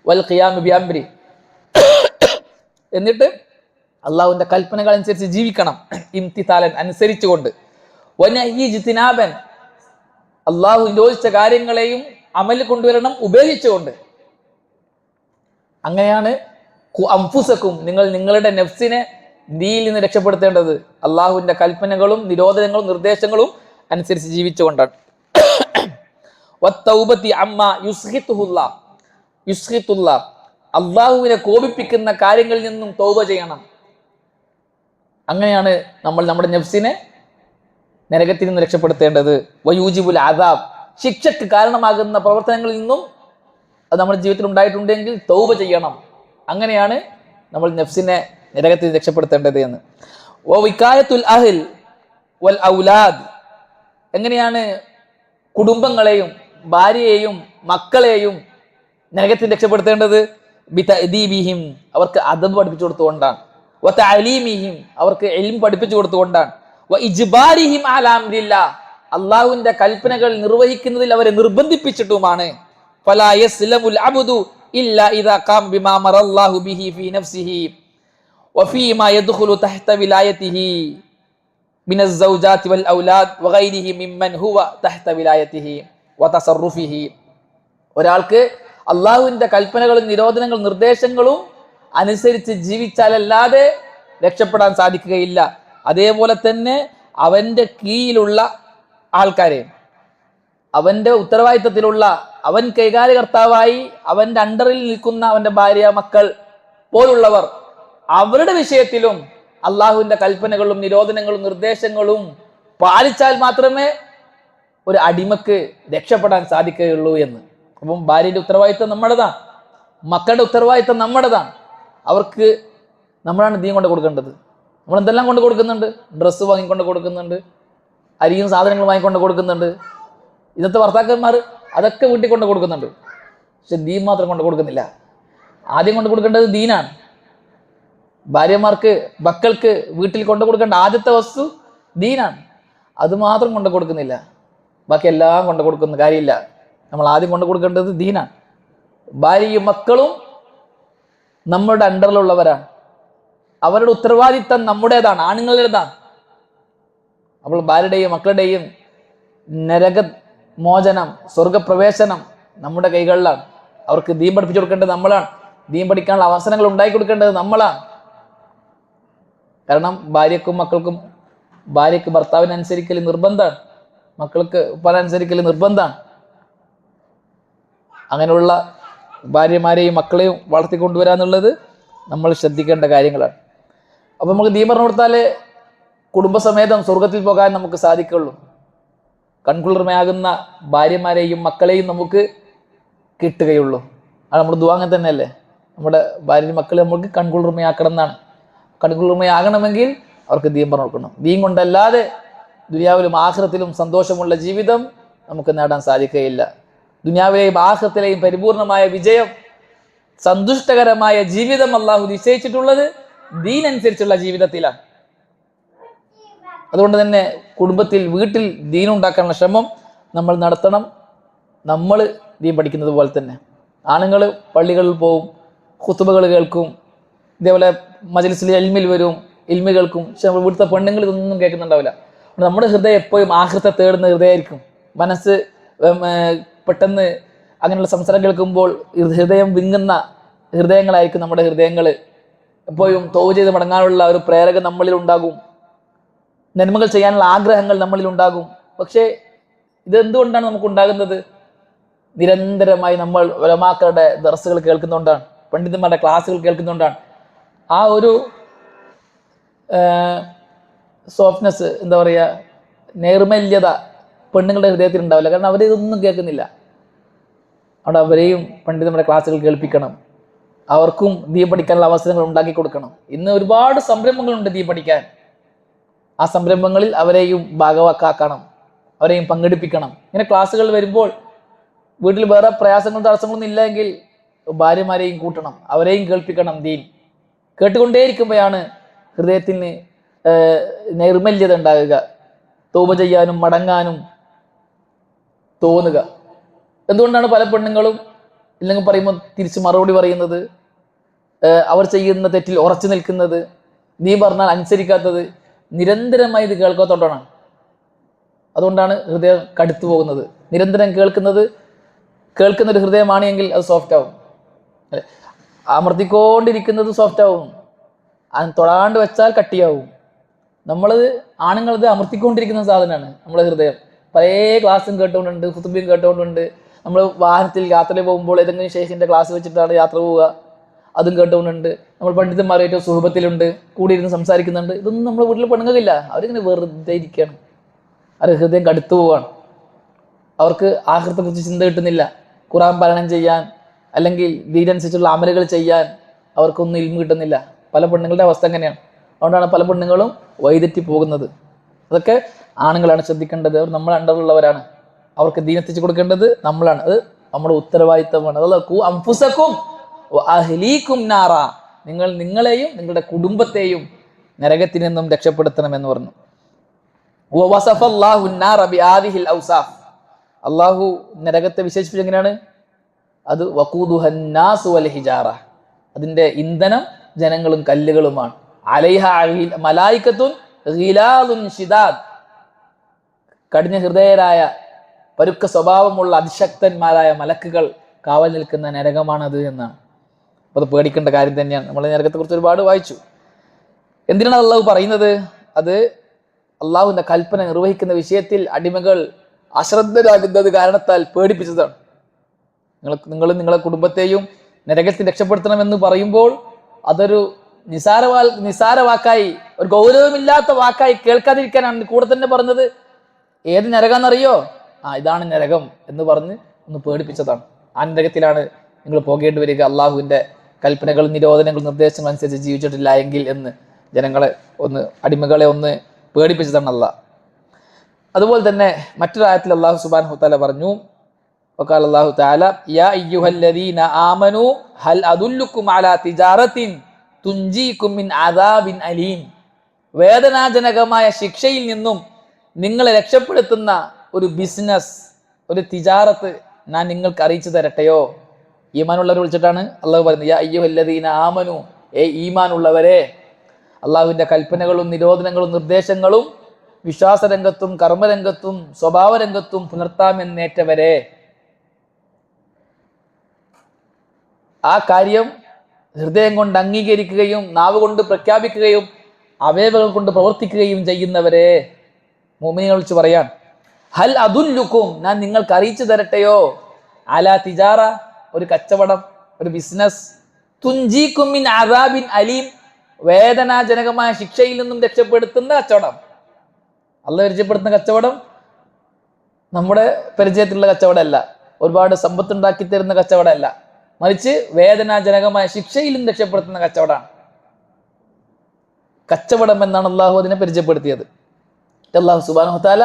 വൽ ഖിയാമി ബിഅംരി, എന്നിട്ട് അള്ളാഹുവിന്റെ കൽപ്പനകൾ അനുസരിച്ച് ജീവിക്കണം. ഇംതിസാലൻ, അനുസരിച്ചുകൊണ്ട്. വനഹി ഇജ്തിനാബൻ, അള്ളാഹു നിരോധിച്ച കാര്യങ്ങളെയും അമലിൽ കൊണ്ടുവരണം, ഉപേക്ഷിച്ചുകൊണ്ട്. അങ്ങനെയാണ് അംഫുസക്കും, നിങ്ങൾ നിങ്ങളുടെ നഫ്സിനെ ദീനിൽ നിന്ന് രക്ഷപ്പെടുത്തേണ്ടത് അള്ളാഹുവിന്റെ കൽപ്പനകളും നിരോധനങ്ങളും നിർദ്ദേശങ്ങളും അനുസരിച്ച് ജീവിച്ചുകൊണ്ടാണ്. അള്ളാഹുവിനെ കോപിപ്പിക്കുന്ന കാര്യങ്ങളിൽ നിന്നും തൗബ ചെയ്യണം. അങ്ങനെയാണ് നമ്മൾ നമ്മുടെ നഫ്സിനെ നരകത്തിൽ നിന്ന് രക്ഷപ്പെടുത്തേണ്ടത്. വയൂജിബുൽ അദാബ്, ശിക്ഷയ്ക്ക് കാരണമാകുന്ന പ്രവർത്തനങ്ങളിൽ നിന്നും അത് നമ്മുടെ ജീവിതത്തിൽ ഉണ്ടായിട്ടുണ്ടെങ്കിൽ തൗബ ചെയ്യണം. അങ്ങനെയാണ് നമ്മൾ നഫ്സിനെ നരകത്തിൽ രക്ഷപ്പെടുത്തേണ്ടത് എന്ന്. വികായത്തുൽ അഹ്ൽ വൽ ഔലാദ്, എങ്ങനെയാണ് കുടുംബങ്ങളെയും ഭാര്യയെയും മക്കളെയും നരകത്തിൽ രക്ഷപ്പെടുത്തേണ്ടത്? ബിതഅദീബിഹിം, അവർക്ക് അദബ് പഠിപ്പിച്ചു കൊടുത്തുകൊണ്ടാണ്. വതഅലീമിഹിം, അവർക്ക് ഇൽം പഠിപ്പിച്ചു കൊടുത്തുകൊണ്ടാണ്. വഇജ്ബാരിഹിം അലാ അംരില്ലാഹ്, അല്ലാഹുവിന്റെ കൽപ്പനകൾ നിർവഹിക്കുന്നതിൽ അവരെ നിർബന്ധിപ്പിച്ചിട്ടുമാണ്. ഫലാ യസ്ലമുൽ അബ്ദു ഇല്ലാ ഇദാ ഖാം ബിമാ മറല്ലാഹു ബിഹി ഫീ നഫ്സിഹി വഫീമാ യദ്ഖുലു തഹ്ത വിലായതിഹി മിനസ് സൗജാതി വൽ ഔലാദ് വഗൈരിഹി മിമ്മൻ ഹുവ തഹ്ത വിലായതിഹി വതസറുഫിഹി. ഒരാൾക്ക് അള്ളാഹുവിന്റെ കൽപ്പനകളും നിരോധനങ്ങളും നിർദ്ദേശങ്ങളും അനുസരിച്ച് ജീവിച്ചാലല്ലാതെ രക്ഷപ്പെടാൻ സാധിക്കുകയില്ല. അതേപോലെ തന്നെ അവന്റെ കീഴിലുള്ള ആൾക്കാരെ, അവന്റെ ഉത്തരവാദിത്തത്തിലുള്ള, അവൻ കൈകാര്യകർത്താവായി അവന്റെ അണ്ടറിൽ നിൽക്കുന്ന അവന്റെ ഭാര്യ മക്കൾ പോലുള്ളവർ, അവരുടെ വിഷയത്തിലും അള്ളാഹുവിന്റെ കൽപ്പനകളും നിരോധനങ്ങളും നിർദ്ദേശങ്ങളും പാലിച്ചാൽ മാത്രമേ ഒരു അടിമക്ക് രക്ഷപ്പെടാൻ സാധിക്കുകയുള്ളൂ എന്ന്. അപ്പം ഭാര്യയുടെ ഉത്തരവാദിത്തം നമ്മുടേതാണ്, മക്കളുടെ ഉത്തരവാദിത്തം നമ്മുടേതാണ്. അവർക്ക് നമ്മളാണ് ദീൻ കൊണ്ട് കൊടുക്കേണ്ടത്. നമ്മൾ എന്തെല്ലാം കൊണ്ട് കൊടുക്കുന്നുണ്ട്? ഡ്രസ്സ് വാങ്ങിക്കൊണ്ട് കൊടുക്കുന്നുണ്ട്, അരിയും സാധനങ്ങളും വാങ്ങിക്കൊണ്ട് കൊടുക്കുന്നുണ്ട്. ഇന്നത്തെ ഭർത്താക്കന്മാർ അതൊക്കെ വീട്ടിൽ കൊണ്ട് കൊടുക്കുന്നുണ്ട്, പക്ഷെ ദീൻ മാത്രം കൊണ്ട് കൊടുക്കുന്നില്ല. ആദ്യം കൊണ്ട് കൊടുക്കേണ്ടത് ദീനാണ്. ഭാര്യമാർക്ക് മക്കൾക്ക് വീട്ടിൽ കൊണ്ടു കൊടുക്കേണ്ട ആദ്യത്തെ വസ്തു ദീനാണ്. അത് മാത്രം കൊണ്ടു കൊടുക്കുന്നില്ല, ബാക്കി എല്ലാം കൊണ്ടു കൊടുക്കുന്ന കാര്യമില്ല. നമ്മൾ ആദ്യം കൊണ്ടു കൊടുക്കേണ്ടത് ദീനാണ്. ഭാര്യയും മക്കളും നമ്മുടെ അണ്ടറിലുള്ളവരാണ്. അവരുടെ ഉത്തരവാദിത്തം നമ്മുടേതാണ്, ആണുങ്ങളുടേതാണ്. അപ്പോൾ ഭാര്യയുടെയും മക്കളുടെയും നരക മോചനം, സ്വർഗപ്രവേശനം നമ്മുടെ കൈകളിലാണ്. അവർക്ക് ദീൻ പഠിപ്പിച്ചു കൊടുക്കേണ്ടത് നമ്മളാണ്. ദീൻ പഠിക്കാനുള്ള അവസരങ്ങൾ ഉണ്ടാക്കി കൊടുക്കേണ്ടത് നമ്മളാണ്. കാരണം ഭാര്യക്കും മക്കൾക്കും, ഭാര്യക്ക് ഭർത്താവിനനുസരിക്കൽ നിർബന്ധമാണ്, മക്കൾക്ക് ഉപ്പാനനുസരിക്കൽ നിർബന്ധമാണ്. അങ്ങനെയുള്ള ഭാര്യമാരെയും മക്കളെയും വളർത്തിക്കൊണ്ടുവരാന്നുള്ളത് നമ്മൾ ശ്രദ്ധിക്കേണ്ട കാര്യങ്ങളാണ്. അപ്പോൾ നമുക്ക് ദീൻ പറഞ്ഞു കൊടുത്താലേ കുടുംബസമേതം സ്വർഗത്തിൽ പോകാൻ നമുക്ക് സാധിക്കുള്ളൂ. കൺകുളിർമയാകുന്ന ഭാര്യമാരെയും മക്കളെയും നമുക്ക് കിട്ടുകയുള്ളൂ. അത് നമ്മുടെ ദുആ അങ്ങനെ തന്നെയല്ലേ. നമ്മുടെ ഭാര്യയും മക്കളെ നമുക്ക് കൺകുളിർമയാക്കണം എന്നാണ്. കൺകുളിർമയാകണമെങ്കിൽ അവർക്ക് ദീൻ പറഞ്ഞു കൊടുക്കണം. ദീൻ കൊണ്ടല്ലാതെ ദുനിയാവിലും ആഖിറത്തിലും സന്തോഷമുള്ള ജീവിതം നമുക്ക് നേടാൻ സാധിക്കുകയില്ല. ദുനിയാവിലെയും ആഖിറത്തിലെയും പരിപൂർണമായ വിജയം, സന്തുഷ്ടകരമായ ജീവിതം അള്ളാഹു നിശ്ചയിച്ചിട്ടുള്ളത് ദീൻ അനുസരിച്ചുള്ള ജീവിതത്തിലാണ്. അതുകൊണ്ട് തന്നെ കുടുംബത്തിൽ, വീട്ടിൽ ദീൻ ഉണ്ടാക്കാനുള്ള ശ്രമം നമ്മൾ നടത്തണം. നമ്മൾ ദീൻ പഠിക്കുന്നത് പോലെ തന്നെ ആണുങ്ങൾ പള്ളികളിൽ പോവും, ഖുതുബകൾ കേൾക്കും, ഇതേപോലെ മജ്‌ലിസിൽ ഇൽമിൽ വരും, ഇൽമി കേൾക്കും. പക്ഷെ നമ്മൾ ഇവിടുത്തെ പെണ്ണുങ്ങൾ ഇതൊന്നും കേൾക്കുന്നുണ്ടാവില്ല. നമ്മുടെ ഹൃദയം എപ്പോഴും ആഖിറത്തെ തേടുന്ന ഹൃദയമായിരിക്കും. മനസ്സ് പെട്ടെന്ന് അങ്ങനെയുള്ള സംസാരം കേൾക്കുമ്പോൾ ഹൃദയം വിങ്ങുന്ന ഹൃദയങ്ങളായിരിക്കും നമ്മുടെ ഹൃദയങ്ങൾ. എപ്പോഴും തൗബ ചെയ്ത് മടങ്ങാനുള്ള ഒരു പ്രേരക നമ്മളിൽ ഉണ്ടാകും, നന്മകൾ ചെയ്യാനുള്ള ആഗ്രഹങ്ങൾ നമ്മളിൽ ഉണ്ടാകും. പക്ഷേ ഇതെന്തുകൊണ്ടാണ് നമുക്ക് ഉണ്ടാകുന്നത്? നിരന്തരമായി നമ്മൾ ഉലമാക്കളുടെ ദർസുകൾ കേൾക്കുന്നതുകൊണ്ടാണ്, പണ്ഡിതന്മാരുടെ ക്ലാസ്സുകൾ കേൾക്കുന്നതുകൊണ്ടാണ്. ആ ഒരു സോഫ്റ്റ്നെസ്, എന്താ പറയുക, നൈർമല്യത പെണ്ണുങ്ങളുടെ ഹൃദയത്തിൽ ഉണ്ടാവില്ല. കാരണം അവരിതൊന്നും കേൾക്കുന്നില്ല. അവിടെ അവരെയും പണ്ഡിതന്മാരുടെ ക്ലാസ്സുകൾ കേൾപ്പിക്കണം, അവർക്കും ദീൻ പഠിക്കാനുള്ള അവസരങ്ങൾ ഉണ്ടാക്കി കൊടുക്കണം. ഇന്ന് ഒരുപാട് സംരംഭങ്ങളുണ്ട് ദീൻ പഠിക്കാൻ. ആ സംരംഭങ്ങളിൽ അവരെയും ഭാഗവാക്കാക്കണം, അവരെയും പങ്കെടുപ്പിക്കണം. ഇങ്ങനെ ക്ലാസ്സുകൾ വരുമ്പോൾ വീട്ടിൽ വേറെ പ്രയാസങ്ങളും തടസ്സങ്ങളൊന്നും ഇല്ലെങ്കിൽ ഭാര്യമാരെയും കൂട്ടണം, അവരെയും കേൾപ്പിക്കണം. ദീൻ കേട്ടുകൊണ്ടേയിരിക്കുമ്പോഴാണ് ഹൃദയത്തിന് നൈർമല്യത ഉണ്ടാകുക, തൗബ ചെയ്യാനും മടങ്ങാനും തോന്നുക. എന്തുകൊണ്ടാണ് പല പെണ്ണുങ്ങളും ഇല്ലെങ്കിൽ പറയുമ്പോൾ തിരിച്ച് മറുപടി പറയുന്നത്, അവർ ചെയ്യുന്ന തെറ്റിൽ ഉറച്ചു നിൽക്കുന്നത്, നീ പറഞ്ഞാൽ അനുസരിക്കാത്തത്? നിരന്തരമായി ഇത് കേൾക്കാത്തോണ്ടാണ്. അതുകൊണ്ടാണ് ഹൃദയം കടുത്തു പോകുന്നത്. നിരന്തരം കേൾക്കുന്നൊരു ഹൃദയമാണ് എങ്കിൽ അത് സോഫ്റ്റ് ആവും. അല്ലെ, അമർത്തിക്കൊണ്ടിരിക്കുന്നത് സോഫ്റ്റ് ആവും, തൊടാണ്ട് വെച്ചാൽ കട്ടിയാവും. നമ്മളത് ആണുങ്ങളത് അമർത്തിക്കൊണ്ടിരിക്കുന്ന സാധനമാണ് നമ്മുടെ ഹൃദയം. പല ക്ലാസ്സും കേട്ടുകൊണ്ടുണ്ട്, ഖുതുബയും കേട്ടുകൊണ്ടുണ്ട്. നമ്മൾ വാഹനത്തിൽ യാത്രയിൽ പോകുമ്പോൾ ഏതെങ്കിലും ഷെയ്ഖിൻ്റെ ക്ലാസ് വെച്ചിട്ടാണ് യാത്ര പോവുക, അതും കേട്ടുകൊണ്ടുണ്ട്. നമ്മൾ പണ്ഡിതന്മാരായിട്ട് സുഹബത്തിലുണ്ട്, കൂടി ഇരുന്ന് സംസാരിക്കുന്നുണ്ട്. ഇതൊന്നും നമ്മൾ വീട്ടിൽ പെണ്ണുങ്ങളില്ല. അവരിങ്ങനെ വെറുതെ ഇരിക്കുകയാണ്, അവരുടെ ഹൃദയം കടുത്തു പോവാണ്. അവർക്ക് ആഖിറത്തെക്കുറിച്ച് ചിന്ത കിട്ടുന്നില്ല. ഖുർആൻ പാരായണം ചെയ്യാൻ അല്ലെങ്കിൽ ദീനനുസരിച്ചുള്ള അമലുകൾ ചെയ്യാൻ അവർക്കൊന്നും ഇൽമു കിട്ടുന്നില്ല. പല പെണ്ണുങ്ങളുടെ അവസ്ഥ അങ്ങനെയാണ്. അതുകൊണ്ടാണ് പല പെണ്ണുങ്ങളും വഴിതെറ്റി പോകുന്നത്. അതൊക്കെ ആണുങ്ങളാണ് ശ്രദ്ധിക്കേണ്ടത്. അവർ നമ്മളെ അണ്ടറിലുള്ളവരാണ്, അവർക്ക് ദീൻ എത്തിച്ചു കൊടുക്കേണ്ടത് നമ്മളാണ്. അത് നമ്മുടെ ഉത്തരവാദിത്തമാണ്. അതല്ല അൻഫുസക്കും അഹ്ലീക്കും നാറ, നിങ്ങൾ നിങ്ങളെയും നിങ്ങളുടെ കുടുംബത്തെയും നരകത്തിൽ നിന്നും രക്ഷപ്പെടുത്തണമെന്ന് പറഞ്ഞു. അള്ളാഹു നരകത്തെ വിശേഷിപ്പിച്ച് എങ്ങനെയാണ്? അത് വഖൂദുഹന്നാസു വൽ ഹിജാറ, അതിന്റെ ഇന്ധനം ജനങ്ങളും കല്ലുകളുമാണ്. അലൈഹ മലായികത്തുൻ ഗിലാദുൻ ശിദാദ്, കഠിന ഹൃദയരായ പരുക്ക സ്വഭാവമുള്ള അതിശക്തന്മാരായ മലക്കുകൾ കാവൽ നിൽക്കുന്ന നരകമാണത് എന്നാണ്. അപ്പോൾ അത് പേടിക്കേണ്ട കാര്യം തന്നെയാണ്. നമ്മൾ നരകത്തെക്കുറിച്ച് ഒരുപാട് വായിച്ചു. എന്തിനാണ് അള്ളാഹു പറയുന്നത്? അത് അള്ളാഹുവിൻ്റെ കൽപ്പന നിർവഹിക്കുന്ന വിഷയത്തിൽ അടിമകൾ അശ്രദ്ധരാകുന്നത് കാരണത്താൽ പേടിപ്പിച്ചതാണ്. നിങ്ങൾ നിങ്ങളെ കുടുംബത്തെയും നരകത്തിൽ രക്ഷപ്പെടുത്തണമെന്ന് പറയുമ്പോൾ അതൊരു നിസാര വാക്കായി, ഒരു ഗൗരവമില്ലാത്ത വാക്കായി കേൾക്കാതിരിക്കാനാണ് കൂടെ തന്നെ പറഞ്ഞത്. ഏത് നരകാന്നറിയോ? ഇതാണ് നരകം എന്ന് പറഞ്ഞ് ഒന്ന് പേടിപ്പിച്ചതാണ്. ആ നരകത്തിലാണ് നിങ്ങൾ പോകേണ്ടി വരിക, അള്ളാഹുവിൻ്റെ കൽപ്പനകളും നിരോധനങ്ങളും നിർദ്ദേശങ്ങളും അനുസരിച്ച് ജീവിച്ചിട്ടില്ല എങ്കിൽ എന്ന് ജനങ്ങളെ അടിമകളെ ഒന്ന് പേടിപ്പിച്ചതാണ് അള്ളാഹ്. അതുപോലെ തന്നെ മറ്റൊരു ആയത്തിൽ അള്ളാഹു സുബ്ഹാനഹു വതആല പറഞ്ഞു, വഖാല അല്ലാഹു തആല യാ അയ്യുഹല്ലദീന ആമനൂ ഹൽ അദുല്ലുക്കും അലാ തിജാറത്തിൻ തുഞ്ചീകും മിൻ അദാബിൻ അലീം, വേദനാജനകമായ ശിക്ഷയിൽ നിന്നും നിങ്ങളെ രക്ഷപ്പെടുത്തുന്ന ഒരു ബിസിനസ്, ഒരു തിജാറത്ത് ഞാൻ നിങ്ങൾക്ക് അറിയിച്ചു തരട്ടെയോ? ഈമാനുള്ളവരെ വിളിച്ചിട്ടാണ് അള്ളാഹു പറയുന്നത്, യാ അയ്യുഹല്ലദീന ആമനു, ഈമാനുള്ളവരെ, അള്ളാഹുവിന്റെ കൽപ്പനകളും നിരോധനങ്ങളും നിർദ്ദേശങ്ങളും വിശ്വാസരംഗത്തും കർമ്മരംഗത്തും സ്വഭാവരംഗത്തും പുലർത്താമെന്നേറ്റവരെ, ആ കാര്യം ഹൃദയം കൊണ്ട് അംഗീകരിക്കുകയും നാവ് കൊണ്ട് പ്രഖ്യാപിക്കുകയും അവയവങ്ങൾ കൊണ്ട് പ്രവർത്തിക്കുകയും ചെയ്യുന്നവരെ, മുഅ്മിനീങ്ങളെ വിളിച്ച് പറയാൻ, ഹൽ അദുല്ലുക്കും, ഞാൻ നിങ്ങൾക്ക് അറിയിച്ചു തരട്ടെയോ, അലാ തിജാറ, ഒരു കച്ചവടം, ഒരു ബിസിനസ്, തുഞ്ചീകും മിൻ അദാബിൻ അലീം, വേദനാജനകമായ ശിക്ഷയിൽ നിന്നും രക്ഷപ്പെടുത്തുന്ന കച്ചവടം. അള്ളാഹു പരിചയപ്പെടുത്തുന്ന കച്ചവടം നമ്മുടെ പരിചയത്തിലുള്ള കച്ചവടമല്ല, ഒരുപാട് സമ്പത്ത് ഉണ്ടാക്കി തരുന്ന കച്ചവടമല്ല, മറിച്ച് വേദനാജനകമായ ശിക്ഷയിൽ നിന്ന് രക്ഷപ്പെടുത്തുന്ന കച്ചവടമാണ്. കച്ചവടം എന്നാണ് അള്ളാഹു അതിനെ പരിചയപ്പെടുത്തിയത്. അള്ളാഹു സുബ്ഹാനഹു വ തആല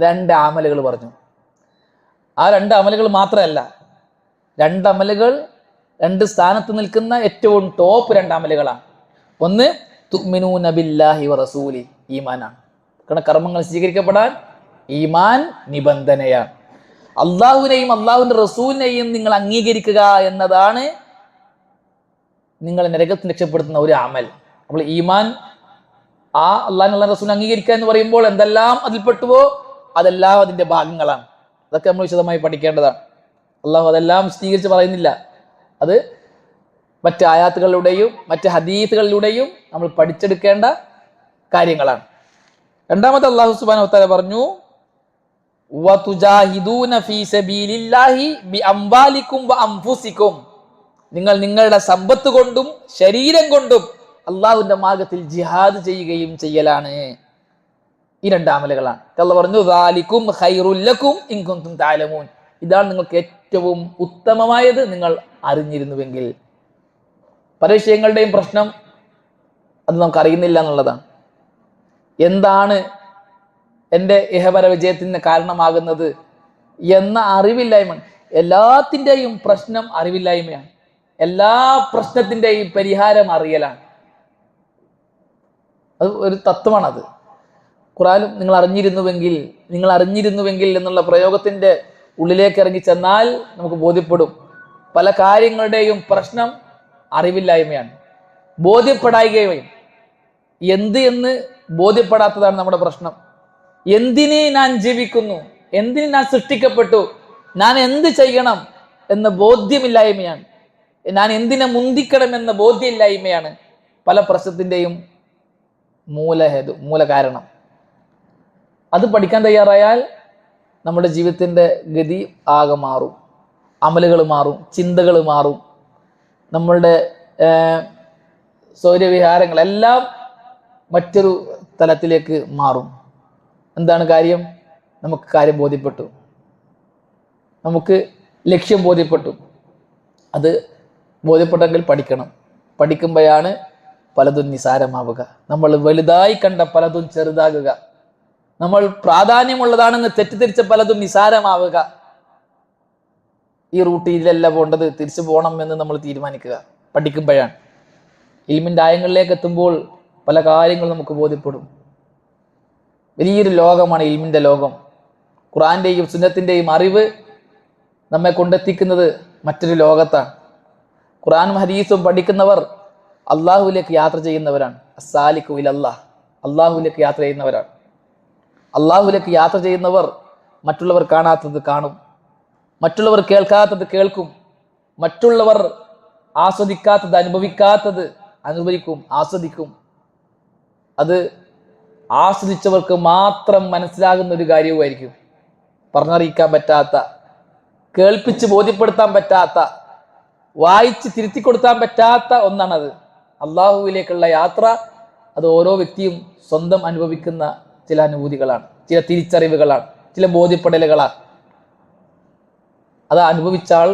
2 അമലുകൾ പറഞ്ഞു. ആ 2 അമലുകൾ മാത്രമല്ല, 2 അമലുകൾ 2 സ്ഥാനത്ത് നിൽക്കുന്ന ഏറ്റവും ടോപ്പ് 2 അമലുകളാണ്. ഒന്ന് തുഅ്മിനൂന ബില്ലാഹി വ റസൂലി, ഈമാനാണ്. കാരണം കർമ്മങ്ങൾ സ്വീകരിക്കപ്പെടാൻ ഈമാൻ നിബന്ധനയാണ്. അള്ളാഹുവിനെയും അള്ളാഹുവിന്റെ റസൂലിനെയും നിങ്ങൾ അംഗീകരിക്കുക എന്നതാണ് നിങ്ങളെ നരകത്തിൽ രക്ഷപ്പെടുത്തുന്ന ഒരു അമൽ. അപ്പോൾ ഈമാൻ, ആ അള്ളാഹു റസൂലിനെ അംഗീകരിക്കുക എന്ന് പറയുമ്പോൾ എന്തെല്ലാം അതിൽപ്പെട്ടുവോ അതെല്ലാം അതിന്റെ ഭാഗങ്ങളാണ്. അതൊക്കെ നമ്മൾ വിശദമായി പഠിക്കേണ്ടതാണ്. അള്ളാഹു അതെല്ലാം വിശദീകരിച്ച് പറയുന്നില്ല, അത് മറ്റ് ആയാത്തുകളിലൂടെയും മറ്റ് ഹദീസുകളിലൂടെയും നമ്മൾ പഠിച്ചെടുക്കേണ്ട കാര്യങ്ങളാണ്. രണ്ടാമത്തെ അള്ളാഹു സുബ്ഹാനഹു വ തആല പറഞ്ഞു, വതുജാഹിദൂന ഫീ സബീലില്ലാഹി ബിഅംവാലികും വഅൻഫുസികും, നിങ്ങൾ നിങ്ങളുടെ സമ്പത്ത് കൊണ്ടും ശരീരം കൊണ്ടും അള്ളാഹുവിന്റെ മാർഗത്തിൽ ജിഹാദ് ചെയ്യുകയും ചെയ്യലാണ്. ഈ 2 അമലുകളാണ്. അല്ലാഹു പറഞ്ഞു, ദാലികും ഖൈറുൽ ലക്കും ഇൻ കുൻതും തഅലമൂൻ, ഇതാണ് നിങ്ങൾക്ക് ഏറ്റവും ഉത്തമമായത് നിങ്ങൾ അറിഞ്ഞിരുന്നുവെങ്കിൽ. പല വിഷയങ്ങളുടെയും പ്രശ്നം അത് നമുക്ക് അറിയുന്നില്ല എന്നുള്ളതാണ്. എന്താണ് എൻ്റെ ഇഹപര വിജയത്തിന് കാരണമാകുന്നത് എന്ന അറിവില്ലായ്മ. എല്ലാത്തിൻ്റെയും പ്രശ്നം അറിവില്ലായ്മയാണ്. എല്ലാ പ്രശ്നത്തിൻ്റെയും പരിഹാരം അറിയലാണ്. അത് ഒരു തത്വമാണത്. ഖുർആനിൽ നിങ്ങൾ അറിഞ്ഞിരുന്നുവെങ്കിൽ എന്നുള്ള പ്രയോഗത്തിൻ്റെ ഉള്ളിലേക്ക് ഇറങ്ങി ചെന്നാൽ നമുക്ക് ബോധ്യപ്പെടും, പല കാര്യങ്ങളുടെയും പ്രശ്നം അറിവില്ലായ്മയാണ്, ബോധ്യപ്പെടായ്കയും. എന്ന് ബോധ്യപ്പെടാത്തതാണ് നമ്മുടെ പ്രശ്നം. എന്തിനെ ഞാൻ ജീവിക്കുന്നു, എന്തിന് ഞാൻ സൃഷ്ടിക്കപ്പെട്ടു, ഞാൻ എന്ത് ചെയ്യണം എന്ന ബോധ്യമില്ലായ്മയാണ്, ഞാൻ എന്തിനെ മുന്തിക്കണം എന്ന ബോധ്യമില്ലായ്മയാണ് പല പ്രശ്നത്തിൻ്റെയും മൂല കാരണം. അത് പഠിക്കാൻ തയ്യാറായാൽ നമ്മുടെ ജീവിതത്തിൻ്റെ ഗതി ആകെ മാറും, അമലുകൾ മാറും, ചിന്തകൾ മാറും, നമ്മളുടെ സൗര്യവിഹാരങ്ങളെല്ലാം മറ്റൊരു തലത്തിലേക്ക് മാറും. എന്താണ് കാര്യം? നമുക്ക് കാര്യം ബോധ്യപ്പെട്ടു, നമുക്ക് ലക്ഷ്യം ബോധ്യപ്പെട്ടു. അത് ബോധ്യപ്പെട്ടെങ്കിൽ പഠിക്കണം. പഠിക്കുമ്പോഴാണ് പലതും നിസാരമാവുക, നമ്മൾ വലുതായി കണ്ട പലതും ചെറുതാകുക, നമ്മൾ പ്രാധാന്യമുള്ളതാണെന്ന് തെറ്റിദ്ധരിച്ച പലതും നിസാരമാവുക. ഈ റൂട്ടിലല്ല പോകേണ്ടത്, തിരിച്ചു പോകണം എന്ന് നമ്മൾ തീരുമാനിക്കുക പഠിക്കുമ്പോഴാണ്. ഇൽമിൻ്റെ ആയങ്ങളിലേക്ക് എത്തുമ്പോൾ പല കാര്യങ്ങളും നമുക്ക് ബോധ്യപ്പെടും. വലിയൊരു ലോകമാണ് ഇൽമിൻ്റെ ലോകം. ഖുർആന്റെയും സുന്നത്തിൻ്റെയും അറിവ് നമ്മെ കൊണ്ടെത്തിക്കുന്നത് മറ്റൊരു ലോകത്താണ്. ഖുർആനും ഹദീസും പഠിക്കുന്നവർ അള്ളാഹുവിലേക്ക് യാത്ര ചെയ്യുന്നവരാണ്. അസ്സാലിഖു ഇലല്ലാഹ്, അള്ളാഹുവിലേക്ക് യാത്ര ചെയ്യുന്നവരാണ്. അള്ളാഹുവിലേക്ക് യാത്ര ചെയ്യുന്നവർ മറ്റുള്ളവർ കാണാത്തത് കാണും, മറ്റുള്ളവർ കേൾക്കാത്തത് കേൾക്കും, മറ്റുള്ളവർ ആസ്വദിക്കാത്തത് അനുഭവിക്കാത്തത് അനുഭവിക്കും, ആസ്വദിക്കും. അത് ആസ്വദിച്ചവർക്ക് മാത്രം മനസ്സിലാകുന്ന ഒരു കാര്യവുമായിരിക്കും. പറഞ്ഞറിയിക്കാൻ പറ്റാത്ത, കേൾപ്പിച്ച് ബോധ്യപ്പെടുത്താൻ പറ്റാത്ത, വായിച്ച് തിരുത്തി കൊടുക്കാൻ പറ്റാത്ത ഒന്നാണത്. അള്ളാഹുവിലേക്കുള്ള യാത്ര അത് ഓരോ വ്യക്തിയും സ്വന്തം അനുഭവിക്കുന്ന ചില അനുഭൂതികളാണ്, ചില തിരിച്ചറിവുകളാണ്, ചില ബോധ്യപ്പെടലുകളാണ്. അത് അനുഭവിച്ചാൽ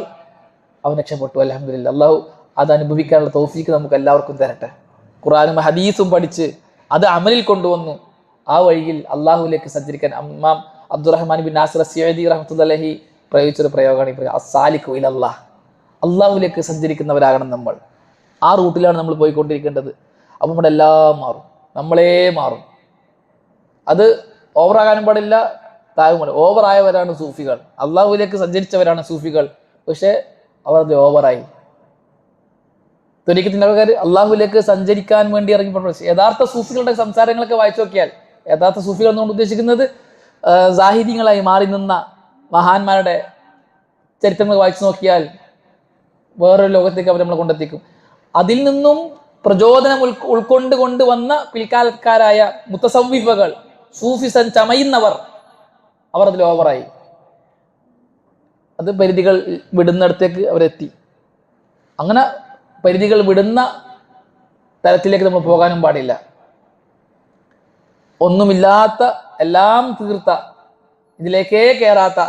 അവൻ രക്ഷപ്പെട്ടു. അൽഹംദുലില്ലാഹ്. അള്ളാഹു അത് അനുഭവിക്കാനുള്ള തൗഫീക്ക് നമുക്ക് എല്ലാവർക്കും തരട്ടെ. ഖുർആനും ഹദീസും പഠിച്ച് അത് അമലിൽ കൊണ്ടുവന്നു ആ വഴിയിൽ അള്ളാഹുവിലേക്ക് സഞ്ചരിക്കാൻ ഇമാം അബ്ദുറഹ്മാൻ ബിൻ നാസിർ അസ്സഈദി റഹ്മത്തുള്ളാഹി പ്രയോഗിച്ചൊരു പ്രയോഗമാണ് ഈ പ്രയോഗം, അസ്സാലിഖു ഇലല്ലാഹ്. അള്ളാഹുവിലേക്ക് സഞ്ചരിക്കുന്നവരാകണം നമ്മൾ. ആ റൂട്ടിലാണ് നമ്മൾ പോയിക്കൊണ്ടിരിക്കേണ്ടത്. അപ്പം നമ്മുടെ എല്ലാം മാറും, നമ്മളേ മാറും. അത് ഓവറാകാനും പാടില്ല, താഴും പാടില്ല. ഓവറായവരാണ് സൂഫികൾ, അള്ളാഹുവിലേക്ക് സഞ്ചരിച്ചവരാണ് സൂഫികൾ. പക്ഷെ അവർ അത് ഓവറായി. ത്വരീഖത്തിന്റെ ആൾക്കാർ അള്ളാഹുവിലേക്ക് സഞ്ചരിക്കാൻ വേണ്ടി ഇറങ്ങിപ്പെട്ടു. യഥാർത്ഥ സൂഫികളുടെ സംസാരങ്ങളൊക്കെ വായിച്ചു നോക്കിയാൽ, യഥാർത്ഥ സൂഫികൾ എന്നുകൊണ്ട് ഉദ്ദേശിക്കുന്നത് സാഹിത്യങ്ങളായി മാറി നിന്ന മഹാന്മാരുടെ ചരിത്രങ്ങൾ വായിച്ചു നോക്കിയാൽ വേറൊരു ലോകത്തേക്ക് അവർ നമ്മളെ കൊണ്ടെത്തിക്കും. അതിൽ നിന്നും പ്രചോദനം ഉൾക്കൊണ്ട് കൊണ്ടുവന്ന പിൽക്കാലക്കാരായ മുത്തസവ്വിഫകൾ, സൂഫിസം ചമയുന്നവർ, അവർ അതിൽ ഓവറായി. അത് പരിധികൾ വിടുന്നിടത്തേക്ക് അവരെത്തി. അങ്ങനെ പരിധികൾ വിടുന്ന തലത്തിലേക്ക് നമ്മൾ പോകാനും പാടില്ല. ഒന്നുമില്ലാത്ത, എല്ലാം തീർത്ത, ഇതിലേക്കേ കയറാത്ത,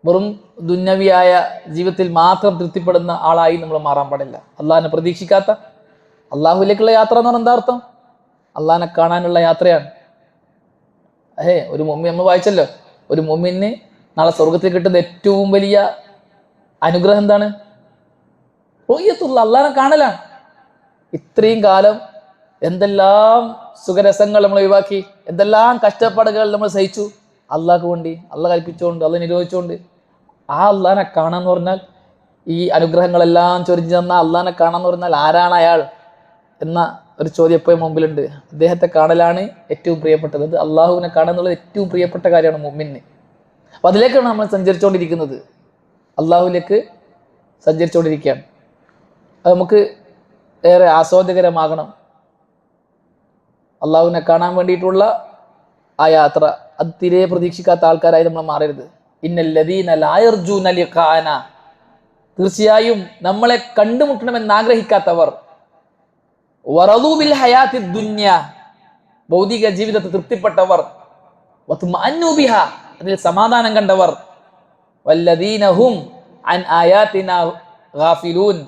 വെറും ദുന്യവിയായ ജീവിതത്തിൽ മാത്രം തൃപ്തിപ്പെടുന്ന ആളായി നമ്മൾ മാറാൻ പാടില്ല. അള്ളാഹിനെ പ്രതീക്ഷിക്കാത്ത, അള്ളാഹുവിലേക്കുള്ള യാത്ര എന്ന് പറഞ്ഞാൽ എന്താ അർത്ഥം? അള്ളാഹിനെ കാണാനുള്ള യാത്രയാണ്. ഒരു മുമ്മിൻ നമ്മൾ വായിച്ചല്ലോ, ഒരു മുമ്മിന് നാളെ സ്വർഗത്തിൽ കിട്ടുന്ന ഏറ്റവും വലിയ അനുഗ്രഹം എന്താണ്? റൂയത്തുള്ള അള്ളാഹിനെ കാണലാണ്. ഇത്രയും കാലം എന്തെല്ലാം സുഖരസങ്ങൾ നമ്മൾ ഒഴിവാക്കി, എന്തെല്ലാം കഷ്ടപ്പാടുകൾ നമ്മൾ സഹിച്ചു അള്ളാഹ്ക്ക് വേണ്ടി, അള്ളാഹ് കൽപ്പിച്ചുകൊണ്ട്, അള്ളാഹ് നിരോധിച്ചുകൊണ്ട്. ആ അള്ളാഹിനെ കാണാന്ന് പറഞ്ഞാൽ, ഈ അനുഗ്രഹങ്ങളെല്ലാം ചൊരിഞ്ഞു തന്ന അള്ളാഹിനെ കാണാന്ന് പറഞ്ഞാൽ ആരാണ് അയാൾ എന്ന ഒരു ചോദ്യം എപ്പോഴും മുമ്പിലുണ്ട്. അദ്ദേഹത്തെ കാണലാണ് ഏറ്റവും പ്രിയപ്പെട്ടത്. അത് അള്ളാഹുവിനെ കാണാന്നുള്ളത് ഏറ്റവും പ്രിയപ്പെട്ട കാര്യമാണ് മുഅ്മിന്. അപ്പം അതിലേക്കാണ് നമ്മൾ സഞ്ചരിച്ചുകൊണ്ടിരിക്കുന്നത്, അള്ളാഹുവിലേക്ക് സഞ്ചരിച്ചുകൊണ്ടിരിക്കുകയാണ്. അത് നമുക്ക് ഏറെ ആസ്വാദ്യകരമാകണം. അള്ളാഹുവിനെ കാണാൻ വേണ്ടിയിട്ടുള്ള ആ യാത്ര, അത് തീരെ പ്രതീക്ഷിക്കാത്ത ആൾക്കാരായി നമ്മൾ മാറരുത്. ഇന്നല്ലദീന ലാ യർജൂന ലിഖാന, തീർച്ചയായും നമ്മളെ കണ്ടുമുട്ടണമെന്ന് ആഗ്രഹിക്കാത്തവർ, വറദൂ ബിൽ ഹയാത്തി ദുനിയ, ഭൗതിക ജീവിതത്തെ തൃപ്തിപ്പെട്ടവർ, വത്മഅന്നു ബിഹാ, അതിൽ സമാധാനം കണ്ടവർ, വല്ലദീന ഹും അൻ ആയാതിനാ ഗാഫിലൂൻ,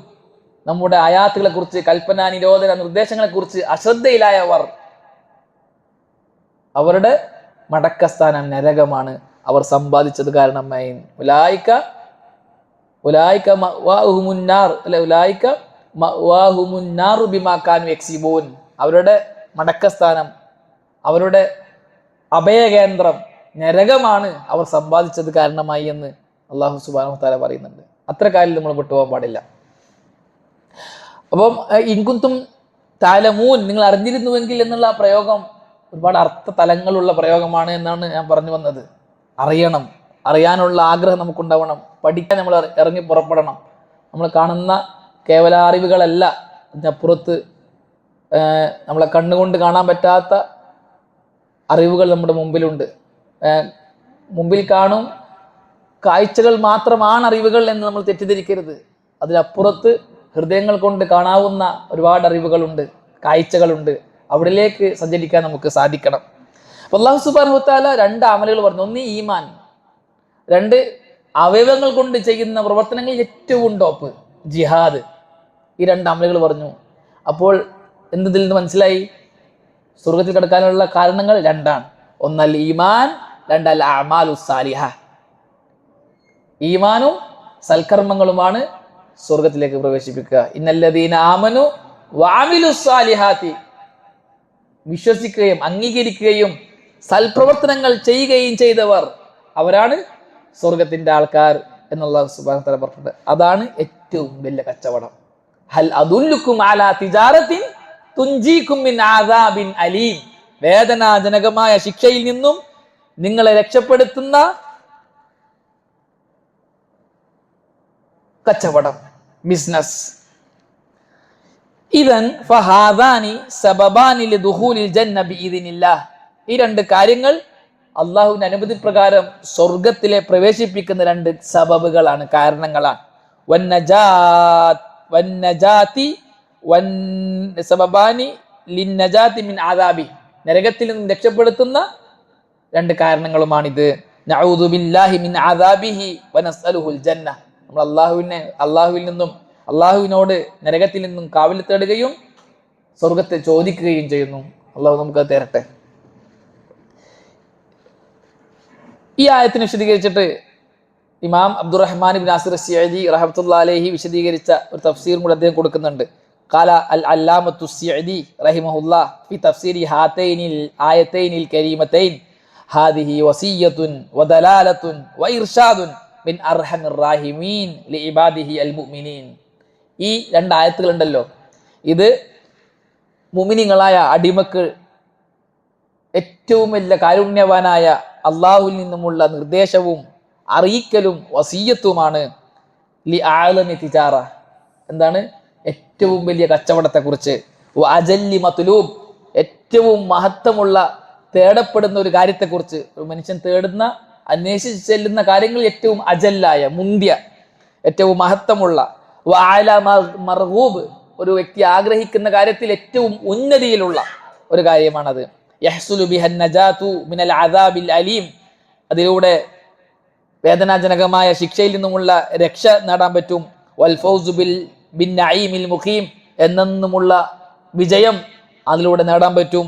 നമ്മുടെ ആയാത്തുകളെ കുറിച്ച്, കൽപ്പന നിരോധന നിർദ്ദേശങ്ങളെ കുറിച്ച് അശ്രദ്ധയിലായവർ, അവരുടെ മടക്കസ്ഥാനം നരകമാണ്. അവർ സമ്പാദിച്ചത് കാരണമായി. ഉലായിക മഅവാഹുമുന്നാർ, അല്ലെ, ഉലായിക മഅവാഹുമുന്നാറു ബിമാ കാനൂ യക്സിബൂൻ, അവരുടെ മടക്കസ്ഥാനം, അവരുടെ അഭയകേന്ദ്രം നരകമാണ്, അവർ സമ്പാദിച്ചത് കാരണമായി എന്ന് അല്ലാഹു സുബ്ഹാനഹു വ തആല പറയുന്നുണ്ട്. അത്ര കാര്യം നമ്മൾ വിട്ടുപോകാൻ പാടില്ല. അപ്പം ഇൻകുന്തും തഅലമൂൻ, നിങ്ങൾ അറിഞ്ഞിരുന്നുവെങ്കിൽ എന്നുള്ള ആ പ്രയോഗം ഒരുപാട് അർത്ഥ തലങ്ങളുള്ള പ്രയോഗമാണ് എന്നാണ് ഞാൻ പറഞ്ഞു വന്നത്. അറിയണം, അറിയാനുള്ള ആഗ്രഹം നമുക്കുണ്ടാവണം, പഠിക്കാൻ നമ്മൾ ഇറങ്ങി പുറപ്പെടണം. നമ്മൾ കാണുന്ന കേവല അറിവുകളല്ല, അതിനപ്പുറത്ത് നമ്മളെ കണ്ണുകൊണ്ട് കാണാൻ പറ്റാത്ത അറിവുകൾ നമ്മുടെ മുമ്പിലുണ്ട്. മുമ്പിൽ കാണും കാഴ്ചകൾ മാത്രമാണ് അറിവുകൾ എന്ന് നമ്മൾ തെറ്റിദ്ധരിക്കരുത്. അതിനപ്പുറത്ത് ഹൃദയങ്ങൾ കൊണ്ട് കാണാവുന്ന ഒരുപാട് അറിവുകളുണ്ട്, കാഴ്ചകളുണ്ട്. അവിടേക്ക് സഞ്ചരിക്കാൻ നമുക്ക് സാധിക്കണം. അപ്പോൾ അല്ലാഹു സുബ്ഹാനഹു വ തആല രണ്ട് അമലുകൾ പറഞ്ഞു. ഒന്ന് ഈമാൻ, രണ്ട് അവയവങ്ങൾ കൊണ്ട് ചെയ്യുന്ന പ്രവർത്തനങ്ങൾ ഏറ്റവും ടോപ്പ് ജിഹാദ്. ഈ രണ്ട് അമലുകൾ പറഞ്ഞു. അപ്പോൾ എന്തിൽ നിന്ന് മനസ്സിലായി? സ്വർഗത്തിൽ കിടക്കാനുള്ള കാരണങ്ങൾ രണ്ടാണ്. ഒന്നൽ ഈമാൻ, രണ്ടൽ അഅമാലുസ് സാലിഹ. ഈമാനും സൽക്കർമ്മങ്ങളുമാണ് സ്വർഗത്തിലേക്ക് പ്രവേശിപ്പിക്കുക. ഇന്നല്ലദീന ആമനു വഅമിലുസ് സാലിഹാത്തി, വിശ്വസിക്കുകയും അംഗീകരിക്കുകയും സൽപ്രവർത്തനങ്ങൾ ചെയ്യുകയും ചെയ്തവർ, അവരാണ് സ്വർഗത്തിന്റെ ആൾക്കാർ എന്നുള്ള സുബ്ഹാനഹു വ തആല പറഞ്ഞിട്ടുണ്ട്. അതാണ് ഏറ്റവും വലിയ കച്ചവടം. ഹൽ അദുല്ലുക്കും അലാ തിജാറത്തിൻ തുൻജീകും മിൻ ആദാബിൻ അലീം, വേദനാജനകമായ ശിക്ഷയിൽ നിന്നും നിങ്ങളെ രക്ഷപ്പെടുത്തുന്ന കച്ചവടം, ബിസിനസ്. ഇദൻ ഫഹാദാനി സബബാനി ലിദുഖൂലിൽ ജന്ന ബിഇദ്നില്ലാഹ്, ഈ രണ്ട് കാര്യങ്ങൾ അള്ളാഹുവിന്റെ അനുമതി പ്രകാരം സ്വർഗത്തിലെ പ്രവേശിപ്പിക്കുന്ന രണ്ട് സബബുകളാണ്, കാരണങ്ങളാണ്. വന്നജാതി സബബാനി ലിന്നജാതി മിൻ ആദാബി, നരകത്തിൽ നിന്ന് രക്ഷപ്പെടുത്തുന്ന രണ്ട് കാരണങ്ങളുമാണിത്. നഊദു ബില്ലാഹി മിൻ ആദാബിഹി വനസ്അലുഹുൽ ജന്ന, നമ്മൾ അള്ളാഹുവിനോട് നരകത്തിൽ നിന്നും കാവൽ തേടുകയും സ്വർഗത്തെ ചോദിക്കുകയും ചെയ്യുന്നു. അള്ളാഹു നമുക്കത് തരട്ടെ. ഈ ആയത്തിനെ വിശദീകരിച്ചിട്ട് ഇമാം അബ്ദുറഹ്മാൻ ഇബ്നു നാസിർ അസ്സഈദി റഹ്മത്തുള്ളാഹി അലൈഹി വിശദീകരിച്ച ഒരു തഫ്സീർ കൂടെ അദ്ദേഹം കൊടുക്കുന്നുണ്ട്. قال العلامة السعدي رحمه الله في تفسير هاتين الآيتين الكريمتين هذه وصية ودلالة وإرشاد من أرحم الراحمين لعباده المؤمنين. ഈ രണ്ട് ആയത്തുകളുണ്ടല്ലോ, ഇത് മുഅ്മിനീങ്ങളായ അടിമക്ക് ഏറ്റവും വലിയ കാരുണ്യവാനായ അള്ളാഹുവിൽ നിന്നുമുള്ള നിർദ്ദേശവും അറിയിക്കലും വസീയത്തുമാണ്. ലി ആലമി തിജാറ, എന്താണ്? ഏറ്റവും വലിയ കച്ചവടത്തെക്കുറിച്ച്. അജല്ലി മത്ലൂബ്, ഏറ്റവും മഹത്വമുള്ള തേടപ്പെടുന്ന ഒരു കാര്യത്തെക്കുറിച്ച്. ഒരു മനുഷ്യൻ തേടുന്ന, അന്വേഷിച്ച് ചെല്ലുന്ന കാര്യങ്ങൾ ഏറ്റവും അജല്ലായ, മുന്തിയ, ഏറ്റവും മഹത്വമുള്ള. വഅല മർഗൂബ്, ഒരു വ്യക്തി ആഗ്രഹിക്കുന്ന കാര്യത്തിൽ ഏറ്റവും ഉന്നതിയിലുള്ള ഒരു കാര്യമാണത്. യഹ്സുലു ബിഹൻ നജാതു മിനൽ അദാബിൽ അലീം, അതിലൂടെ വേദനാജനകമായ ശിക്ഷയിൽ നിന്നുമുള്ള രക്ഷ നേടാൻ പറ്റും. വൽ ഫൗസു ബിൻ നഈമിൽ മുഖീം, എന്നെന്നുമുള്ള വിജയം അതിലൂടെ നേടാൻ പറ്റും.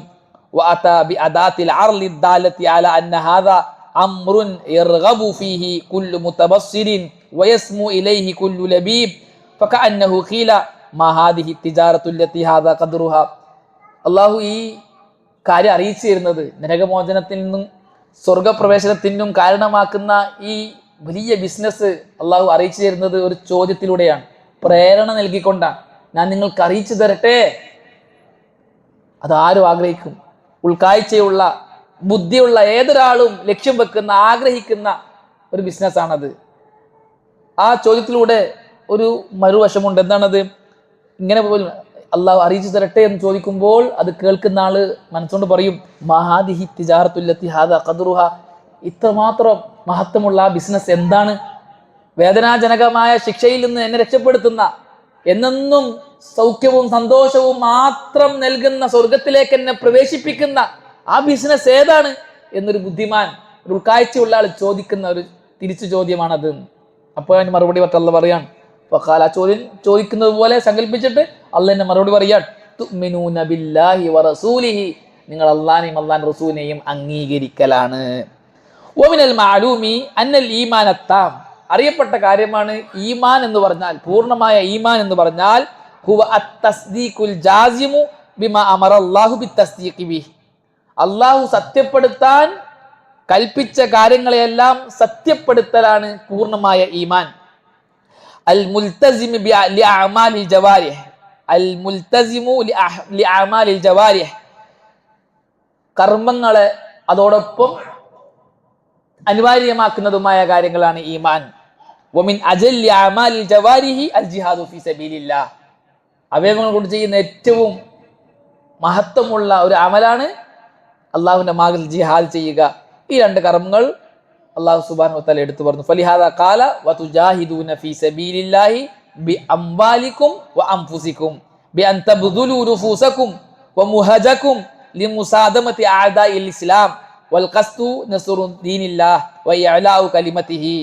വഅതാ ബി അദാത്തിൽ അർലി ദാലത്തി അലാ അന്ന ഹാദാ അംറുൻ യർഗബു ഫീഹി കുല്ലു മുതബസ്സിരിൻ വയസ്മു ഇലൈഹി കുല്ലു ലബീബ് ഫകഅന്നഹു ഖീല മാ ഹാദിഹി തിജാറത്തു ലത്തി ഹാദാ ഖദ്റുഹാ. അല്ലാഹു ഈ കാര്യം അറിയിച്ചു തരുന്നത്, നരകമോചനത്തിൽ നിന്നും സ്വർഗപ്രവേശനത്തിനും കാരണമാക്കുന്ന ഈ വലിയ ബിസിനസ് അള്ളാഹു അറിയിച്ചു തരുന്നത് ഒരു ചോദ്യത്തിലൂടെയാണ്, പ്രേരണ നൽകിക്കൊണ്ടാണ്. ഞാൻ നിങ്ങൾക്ക് അറിയിച്ചു തരട്ടെ. അതാരും ആഗ്രഹിക്കും. ഉൾക്കാഴ്ചയുള്ള, ബുദ്ധിയുള്ള ഏതൊരാളും ലക്ഷ്യം വെക്കുന്ന, ആഗ്രഹിക്കുന്ന ഒരു ബിസിനസ്സാണത്. ആ ചോദ്യത്തിലൂടെ ഒരു മറുവശമുണ്ട്. എന്താണത്? ഇങ്ങനെ പോലും അള്ളാഹു അറിയിച്ചു തരട്ടെ എന്ന് ചോദിക്കുമ്പോൾ അത് കേൾക്കുന്ന ആള് മനസ്സുകൊണ്ട് പറയും, മഹാദിഹി തിജാറത്തുല്ലത്തി ഹാദാ ഖദ്റുഹ, ഇത്രമാത്രം മഹത്വമുള്ള ആ ബിസിനസ് എന്താണ്? വേദനാജനകമായ ശിക്ഷയിൽ നിന്ന് എന്നെ രക്ഷപ്പെടുത്തുന്ന, എന്നെന്നും സൗഖ്യവും സന്തോഷവും മാത്രം നൽകുന്ന, സ്വർഗത്തിലേക്ക് എന്നെ പ്രവേശിപ്പിക്കുന്ന ആ ബിസിനസ് ഏതാണ് എന്നൊരു ബുദ്ധിമാൻ, ഒരു ഉൾക്കാഴ്ചയുള്ള ആൾ ചോദിക്കുന്ന ഒരു തിരിച്ചു ചോദ്യമാണത്. അപ്പോൾ അതിന് മറുപടി അല്ലാഹു പറയാണ്. ഫഖാല, ചോദ്യം ചോദിക്കുന്നത് പോലെ സങ്കല്പിച്ചിട്ട് അള്ളാഹ് എന്നെ മറുപടി പറയാൻ, തുഅ്മിനൂന ബില്ലാഹി വറസൂലിഹി, നിങ്ങൾ അള്ളാഹിനെയും അള്ളാഹിന്റെ റസൂലിനെയും അംഗീകരിക്കലാണ്. വമിനൽ മഅലൂമി അന്നൽ ഈമാൻ അത്താം, അറിയപ്പെട്ട കാര്യമാണ് ഈമാൻ എന്ന് പറഞ്ഞാൽ, പൂർണ്ണമായ ഈമാൻ എന്ന് പറഞ്ഞാൽ ഹുവ അത്തസ്ദീഖുൽ ജാസിമു ബിമാ അമറല്ലാഹു ബിത്തസ്ദീഖി ബിഹി, അള്ളാഹു സത്യപ്പെടുത്താൻ കൽപ്പിച്ച കാര്യങ്ങളെയെല്ലാം സത്യപ്പെടുത്തലാണ് പൂർണ്ണമായ ഈമാൻ. അൽ മുൽതസിമു ലിഅഅമാലിൽ ജവാരിഹ്, അൽ മുൽതസിമു ലിഅഅമാലിൽ ജവാരിഹ്, കർമ്മങ്ങളെ അതോടൊപ്പം അനിവാര്യമാക്കുന്നതുമായ കാര്യങ്ങളാണ് ഈമാൻ. വമിൻ അജല്ലി അഅമാലിൽ ജവാരിഹി അൽ ജിഹാദു ഫീ സബീലില്ലാഹ്, അവയവങ്ങൾ കൊണ്ട് ചെയ്യുന്ന ഏറ്റവും മഹത്വമുള്ള ഒരു അമലാണ് അള്ളാഹുവിന്റെ മാർഗ്ഗത്തിൽ ജിഹാദ് ചെയ്യുക. ഈ രണ്ട് കർമ്മങ്ങൾ അള്ളാഹു സുബ്ഹാനഹു വ തആല എടുത്തു പറഞ്ഞു. ഫലിഹാദാ ഖാല വതുജാഹിദൂന ഫീ സബീലില്ലാഹി ബിഅംവാലികും വഅൻഫുസികും ബിഅൻ തബ്ദുലു നുഫൂസകും വമുഹജകും ലിമുസാദമതി അഅദാഇൽ ഇസ്ലാം വൽഖസ്തു നസ്റു ദീനില്ലാഹ് വഇഅലാഉ കലിമതിഹി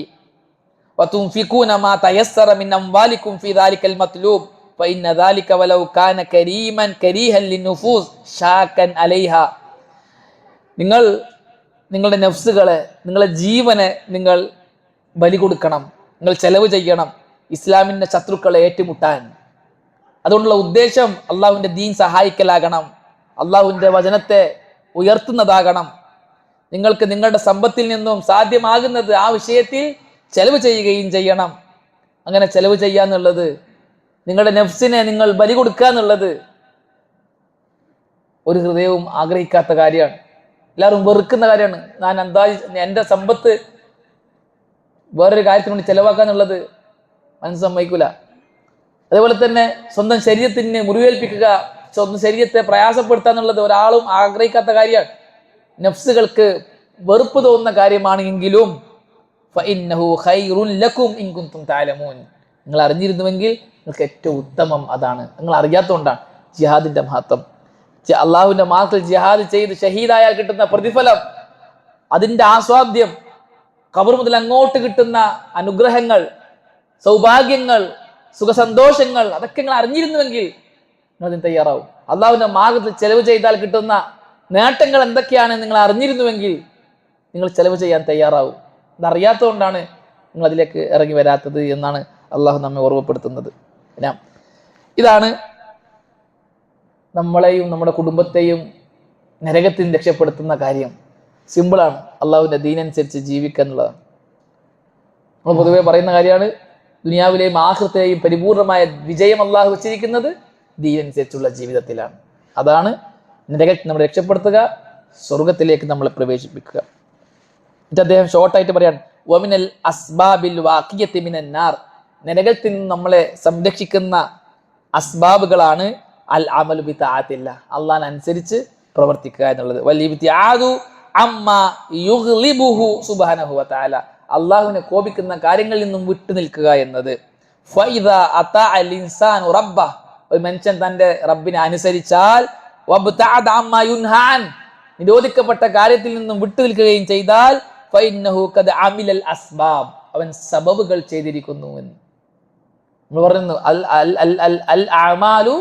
വതുൻഫിഖൂന മാ തയസ്സറ മിൻ അംവാലികും ഫീ ദാലികൽ മത്ലൂബ് ഫഇന്ന ദാലിക വലൗ കാന കരീമൻ കരീഹൻ ലിന്നുഫൂസ് ഷാക്കൻ അലൈഹാ. നിങ്ങൾ നിങ്ങളുടെ നഫ്സുകളെ, നിങ്ങളുടെ ജീവനെ നിങ്ങൾ ബലി കൊടുക്കണം, നിങ്ങൾ ചെലവ് ചെയ്യണം ഇസ്ലാമിന്റെ ശത്രുക്കളെ ഏറ്റുമുട്ടാൻ. അതുകൊണ്ടുള്ള ഉദ്ദേശം അള്ളാഹുവിന്റെ ദീൻ സഹായിക്കലാകണം, അള്ളാഹുവിന്റെ വചനത്തെ ഉയർത്തുന്നതാകണം. നിങ്ങൾക്ക് നിങ്ങളുടെ സമ്പത്തിൽ നിന്നും സാധ്യമാകുന്നത് ആ വിഷയത്തിൽ ചെലവ് ചെയ്യുകയും ചെയ്യണം. അങ്ങനെ ചെലവ് ചെയ്യാന്നുള്ളത്, നിങ്ങളുടെ നഫ്സിനെ നിങ്ങൾ ബലി കൊടുക്കുക എന്നുള്ളത് ഒരു ഹൃദയവും ആഗ്രഹിക്കാത്ത കാര്യമാണ്. എല്ലാവരും വെറുക്കുന്ന കാര്യമാണ്. ഞാൻ എൻ്റെ സമ്പത്ത് വേറൊരു കാര്യത്തിന് വേണ്ടി ചെലവാക്കാന്നുള്ളത് മനസ്സ് സമ്മതിക്കൂല. അതേപോലെ തന്നെ സ്വന്തം ശരീരത്തിന് മുറിവേൽപ്പിക്കുക, സ്വന്തം ശരീരത്തെ പ്രയാസപ്പെടുത്തുക എന്നുള്ളത് ഒരാളും ആഗ്രഹിക്കാത്ത കാര്യമാണ്. നഫ്സുകൾക്ക് വെറുപ്പ് തോന്നുന്ന കാര്യമാണ് എങ്കിലും ഫഇന്നഹു ഖൈറുൻ ലക്കും ഇൻ കുൻതും തഅലമൂൻ, നിങ്ങൾ അറിഞ്ഞിരുന്നുവെങ്കിൽ നിങ്ങൾക്ക് ഏറ്റവും ഉത്തമം അതാണ്. നിങ്ങൾ അറിയാത്തതുകൊണ്ടാണ് ജിഹാദിന്റെ മഹത്വം. അള്ളാഹുവിന്റെ മാർഗത്തിൽ ജിഹാദ് ചെയ്ത് ഷഹീദായാൽ കിട്ടുന്ന പ്രതിഫലം, അതിന്റെ ആസ്വാദ്യം, ഖബർ മുതൽ അങ്ങോട്ട് കിട്ടുന്ന അനുഗ്രഹങ്ങൾ, സൗഭാഗ്യങ്ങൾ, സുഖസന്തോഷങ്ങൾ, അതൊക്കെ നിങ്ങൾ അറിഞ്ഞിരുന്നുവെങ്കിൽ നിങ്ങൾ അതിന് തയ്യാറാവും. അള്ളാഹുവിന്റെ മാർഗത്തിൽ ചെലവ് ചെയ്താൽ കിട്ടുന്ന നേട്ടങ്ങൾ എന്തൊക്കെയാണ് നിങ്ങൾ അറിഞ്ഞിരുന്നുവെങ്കിൽ നിങ്ങൾ ചെലവ് ചെയ്യാൻ തയ്യാറാവും. ഇതറിയാത്തതുകൊണ്ടാണ് നിങ്ങൾ അതിലേക്ക് ഇറങ്ങി വരാത്തത് എന്നാണ് അള്ളാഹു നമ്മെ ഓർമ്മപ്പെടുത്തുന്നത്. ഇതാണ് നമ്മളെയും നമ്മുടെ കുടുംബത്തെയും നരകത്തിൽ നിന്ന് രക്ഷപ്പെടുത്തുന്ന കാര്യം സിമ്പിളാണ്. അള്ളാഹുവിൻ്റെ ദീനനുസരിച്ച് ജീവിക്കുക എന്നുള്ളതാണ്. നമ്മൾ പൊതുവെ പറയുന്ന കാര്യമാണ്, ദുനിയാവിലെയും ആഖിറത്തിലെയും പരിപൂർണമായ വിജയം അള്ളാഹു വെച്ചിരിക്കുന്നത് ദീനനുസരിച്ചുള്ള ജീവിതത്തിലാണ്. അതാണ് നരകത്തിൽ നമ്മളെ രക്ഷപ്പെടുത്തുക, സ്വർഗത്തിലേക്ക് നമ്മളെ പ്രവേശിപ്പിക്കുക. എന്നിട്ട് അദ്ദേഹം ഷോർട്ടായിട്ട് പറയാണ്, വമിനൽ അസ്ബാബിൽ വാഖിയത്തി മിനൻ നാർ, നരകത്തിൽ നിന്ന് നമ്മളെ സംരക്ഷിക്കുന്ന അസ്ബാബുകളാണ് അൽ അമലു ബി തആത്തില്ല, അള്ളാഹിനെ അനുസരിച്ച് പ്രവർത്തിക്കുക എന്നുള്ളത്. വൽഇബ്തിആദു അമ്മാ യുഗ്ലിബുഹു സുബ്ഹാനഹു വ തആല, അള്ളാഹുവിനെ കോപിക്കുന്ന കാര്യങ്ങളിൽ നിന്നും വിട്ടു നിൽക്കുക എന്നത്. ഫഇദാ അതാഅ അൽ ഇൻസാനു റബ്ബഹ, ഒരു മനുഷ്യൻ തന്റെ റബ്ബിനെ അനുസരിച്ചാൽ, വബ്തഅദ അമ്മാ യുൻഹാൻ, നിരോധിക്കപ്പെട്ട കാര്യത്തിൽ നിന്നും വിട്ടു നിൽക്കുകയും ചെയ്താൽ, ഫഇന്നഹു ഖദ് അമിലൽ അസ്ബാബ്, അവൻ സബബുകൾ ചെയ്തിരിക്കുന്നു എന്ന് നമ്മൾ പറയുന്നു. അൽ അഅമാലു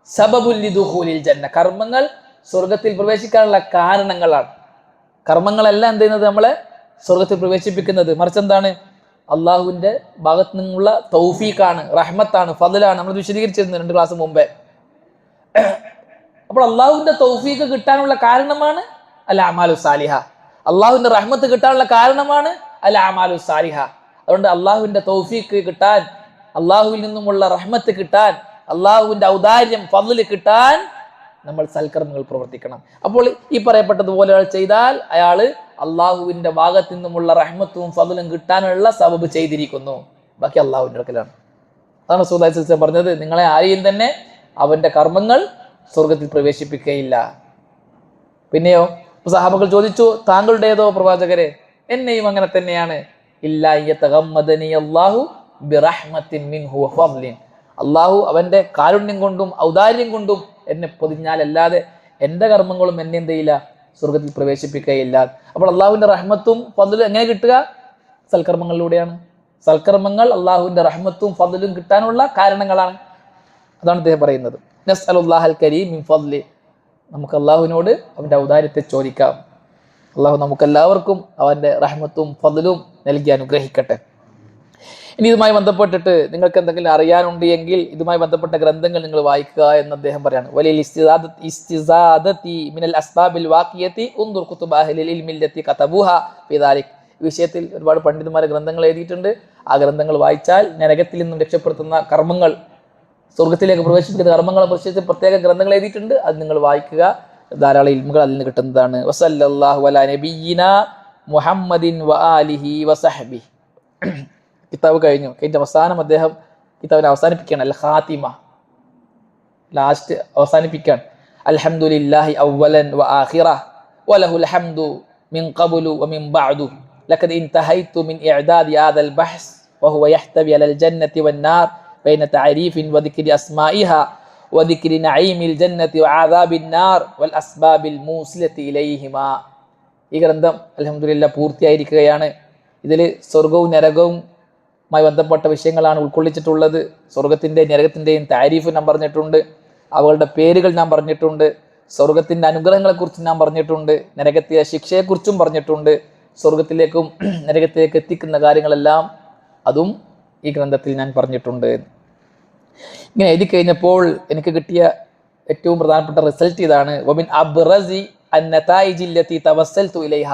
സബബുൽ ലിദുഖൂലിൽ ജന്ന, കർമ്മങ്ങൾ സ്വർഗത്തിൽ പ്രവേശിക്കാനുള്ള കാരണങ്ങളാണ്. കർമ്മങ്ങളല്ല എന്ത് ചെയ്യുന്നത് നമ്മളെ സ്വർഗത്തിൽ പ്രവേശിപ്പിക്കുന്നത്, മറിച്ച് എന്താണ്? അള്ളാഹുവിന്റെ ഭാഗത്ത് നിന്നുള്ള തൗഫീഖാണ്, റഹ്മത്താണ്, ഫദ്ലാണ്. നമ്മൾ വിശദീകരിച്ചിരുന്നു 2 ക്ലാസ് മുമ്പേ. അപ്പോൾ അള്ളാഹുവിന്റെ തൗഫീഖ് കിട്ടാനുള്ള കാരണമാണ് അൽ അമാലു സാലിഹ, അള്ളാഹുവിന്റെ റഹ്മത്ത് കിട്ടാനുള്ള കാരണമാണ് അൽ അമാലു സാലിഹ. അതുകൊണ്ട് അള്ളാഹുവിന്റെ തൗഫീഖ് കിട്ടാൻ, അള്ളാഹുവിൽ നിന്നുമുള്ള റഹ്മത്ത് കിട്ടാൻ, അള്ളാഹുവിന്റെ ഔദാര്യം ഫദ്ല് കിട്ടാൻ നമ്മൾ സൽക്കർമ്മങ്ങൾ പ്രവർത്തിക്കണം. അപ്പോൾ ഈ പറയപ്പെട്ടതുപോലെ ചെയ്താൽ അയാൾ അള്ളാഹുവിന്റെ ഭാഗത്തു നിന്നുമുള്ള റഹ്മത്തും ഫദ്ലും കിട്ടാനുള്ള സബബ് ചെയ്തിരിക്കുന്നു. ബാക്കി അള്ളാഹുവിന്റെ അടുക്കലാണ്. അതാണ് റസൂലുള്ളാഹി സ്വല്ലല്ലാഹു അലൈഹി വസല്ലം പറഞ്ഞത്, നിങ്ങളെ ആരെയും തന്നെ അവന്റെ കർമ്മങ്ങൾ സ്വർഗത്തിൽ പ്രവേശിപ്പിക്കുകയില്ല. പിന്നെയോ സഹാബകൾ ചോദിച്ചു, താങ്കളുടേതോ പ്രവാചകരെ? എന്നെയും അങ്ങനെ തന്നെയാണ്. ഇല്ലാ യതഗമ്മദനി അല്ലാഹു ബിറഹ്മത്തിൻ മിൻഹു വഫദ്ലിൻ, അള്ളാഹു അവന്റെ കാരുണ്യം കൊണ്ടും ഔദാര്യം കൊണ്ടും എന്നെ പൊതിഞ്ഞാലല്ലാതെ എൻ്റെ കർമ്മങ്ങളും എന്നെ എന്ത് ചെയ്യില്ല, സ്വർഗത്തിൽ പ്രവേശിപ്പിക്കുകയില്ല. അപ്പോൾ അള്ളാഹുവിന്റെ റഹ്മത്തും ഫദ്ലും എങ്ങനെ കിട്ടുക? സൽക്കർമ്മങ്ങളിലൂടെയാണ്. സൽക്കർമ്മങ്ങൾ അള്ളാഹുവിന്റെ റഹ്മത്തും ഫദ്ലും കിട്ടാനുള്ള കാരണങ്ങളാണ്. അതാണ് അദ്ദേഹം പറയുന്നത്. നസ്അലുല്ലാഹൽ കരീം മിൻ ഫദ്ലി, നമുക്ക് അള്ളാഹുവിനോട് അവന്റെ ഔദാര്യത്തെ ചോദിക്കാം. അള്ളാഹു നമുക്കെല്ലാവർക്കും അവന്റെ റഹ്മത്തും ഫദ്ലും നൽകി അനുഗ്രഹിക്കട്ടെ. ഇനി ഇതുമായി ബന്ധപ്പെട്ടിട്ട് നിങ്ങൾക്ക് എന്തെങ്കിലും അറിയാനുണ്ട് എങ്കിൽ ഇതുമായി ബന്ധപ്പെട്ട ഗ്രന്ഥങ്ങൾ നിങ്ങൾ വായിക്കുക എന്ന് അദ്ദേഹം പറയാണ്. വലിൽ ഇസ്തിസാദതി മിനൽ അസ്ബാബിൽ വാഖിയതി ഉൻദുർ കുതുബ അഹ്ലിൽ ഇൽമി ലത്തി കതബുഹാ ഫി ദാലിക്, ഈ വിഷയത്തിൽ ഒരുപാട് പണ്ഡിതന്മാരെ ഗ്രന്ഥങ്ങൾ എഴുതിയിട്ടുണ്ട്. ആ ഗ്രന്ഥങ്ങൾ വായിച്ചാൽ നരകത്തിൽ നിന്നും രക്ഷപ്പെടുത്തുന്ന കർമ്മങ്ങൾ, സ്വർഗത്തിലേക്ക് പ്രവേശിക്കുന്ന കർമ്മങ്ങളെ കുറിച്ച് പ്രത്യേക ഗ്രന്ഥങ്ങൾ എഴുതിയിട്ടുണ്ട്. അത് നിങ്ങൾ വായിക്കുക, ധാരാളം ഇൽമുകൾ അതിൽ നിന്ന് കിട്ടുന്നതാണ്. വസല്ലല്ലാഹു അലാ നബിയ്യിനാ മുഹമ്മദിൻ വആലിഹി വസഹ്ബിഹി. കിതാബ് കഴിഞ്ഞു. അതിന്റെ അവസാനം അദ്ദേഹം കിതാബിനെ അവസാനിപ്പിക്കുകയാണ്. അൽ ഖാത്തിമ, ലാസ്റ്റ് അവസാനിപ്പിക്കുകയാണ്. അൽഹംദുലില്ലാഹി അവ്വലൻ വആഖിറ വലഹുൽ ഹംദു മിൻ ഖബ്ലു വമിൻ ബഅദു ലഖദ് ഇൻതഹൈതു മിൻ ഇഅദാദി ഹാദൽ ബഹ്സ് വഹുവ യഹ്തവി അലൽ ജന്നതി വന്നാർ ബൈന തഅരീഫിൻ വദിക്രി അസ്മാഇഹാ വദിക്രി നഈമിൽ ജന്നതി വഅദാബിൻ നാർ വൽ അസ്ബാബിൽ മൂസിലതി ഇലൈഹിമാ. ഈ ഗ്രന്ഥം അൽഹംദുലില്ലാഹ് പൂർത്തിയായിരിക്കുകയാണ്. ഇതിൽ സ്വർഗവും നരകവും ബന്ധപ്പെട്ട വിഷയങ്ങളാണ് ഉൾക്കൊള്ളിച്ചിട്ടുള്ളത്. സ്വർഗത്തിന്റെ നരകത്തിന്റെയും താരീഫ് ഞാൻ പറഞ്ഞിട്ടുണ്ട്, അവകളുടെ പേരുകൾ ഞാൻ പറഞ്ഞിട്ടുണ്ട്, സ്വർഗത്തിന്റെ അനുഗ്രഹങ്ങളെക്കുറിച്ച് ഞാൻ പറഞ്ഞിട്ടുണ്ട്, നരകത്തിലെ ശിക്ഷയെക്കുറിച്ചും പറഞ്ഞിട്ടുണ്ട്, സ്വർഗത്തിലേക്കും നരകത്തിലേക്ക് എത്തിക്കുന്ന കാര്യങ്ങളെല്ലാം അതും ഈ ഗ്രന്ഥത്തിൽ ഞാൻ പറഞ്ഞിട്ടുണ്ട്. ഇങ്ങനെ എഴുതി കഴിഞ്ഞപ്പോൾ എനിക്ക് കിട്ടിയ ഏറ്റവും പ്രധാനപ്പെട്ട റിസൾട്ട് ഇതാണ്. വമിൻ അബ്റസി അന്നതായിജി ലത്തി തവസ്സൽതു ഇലൈഹ,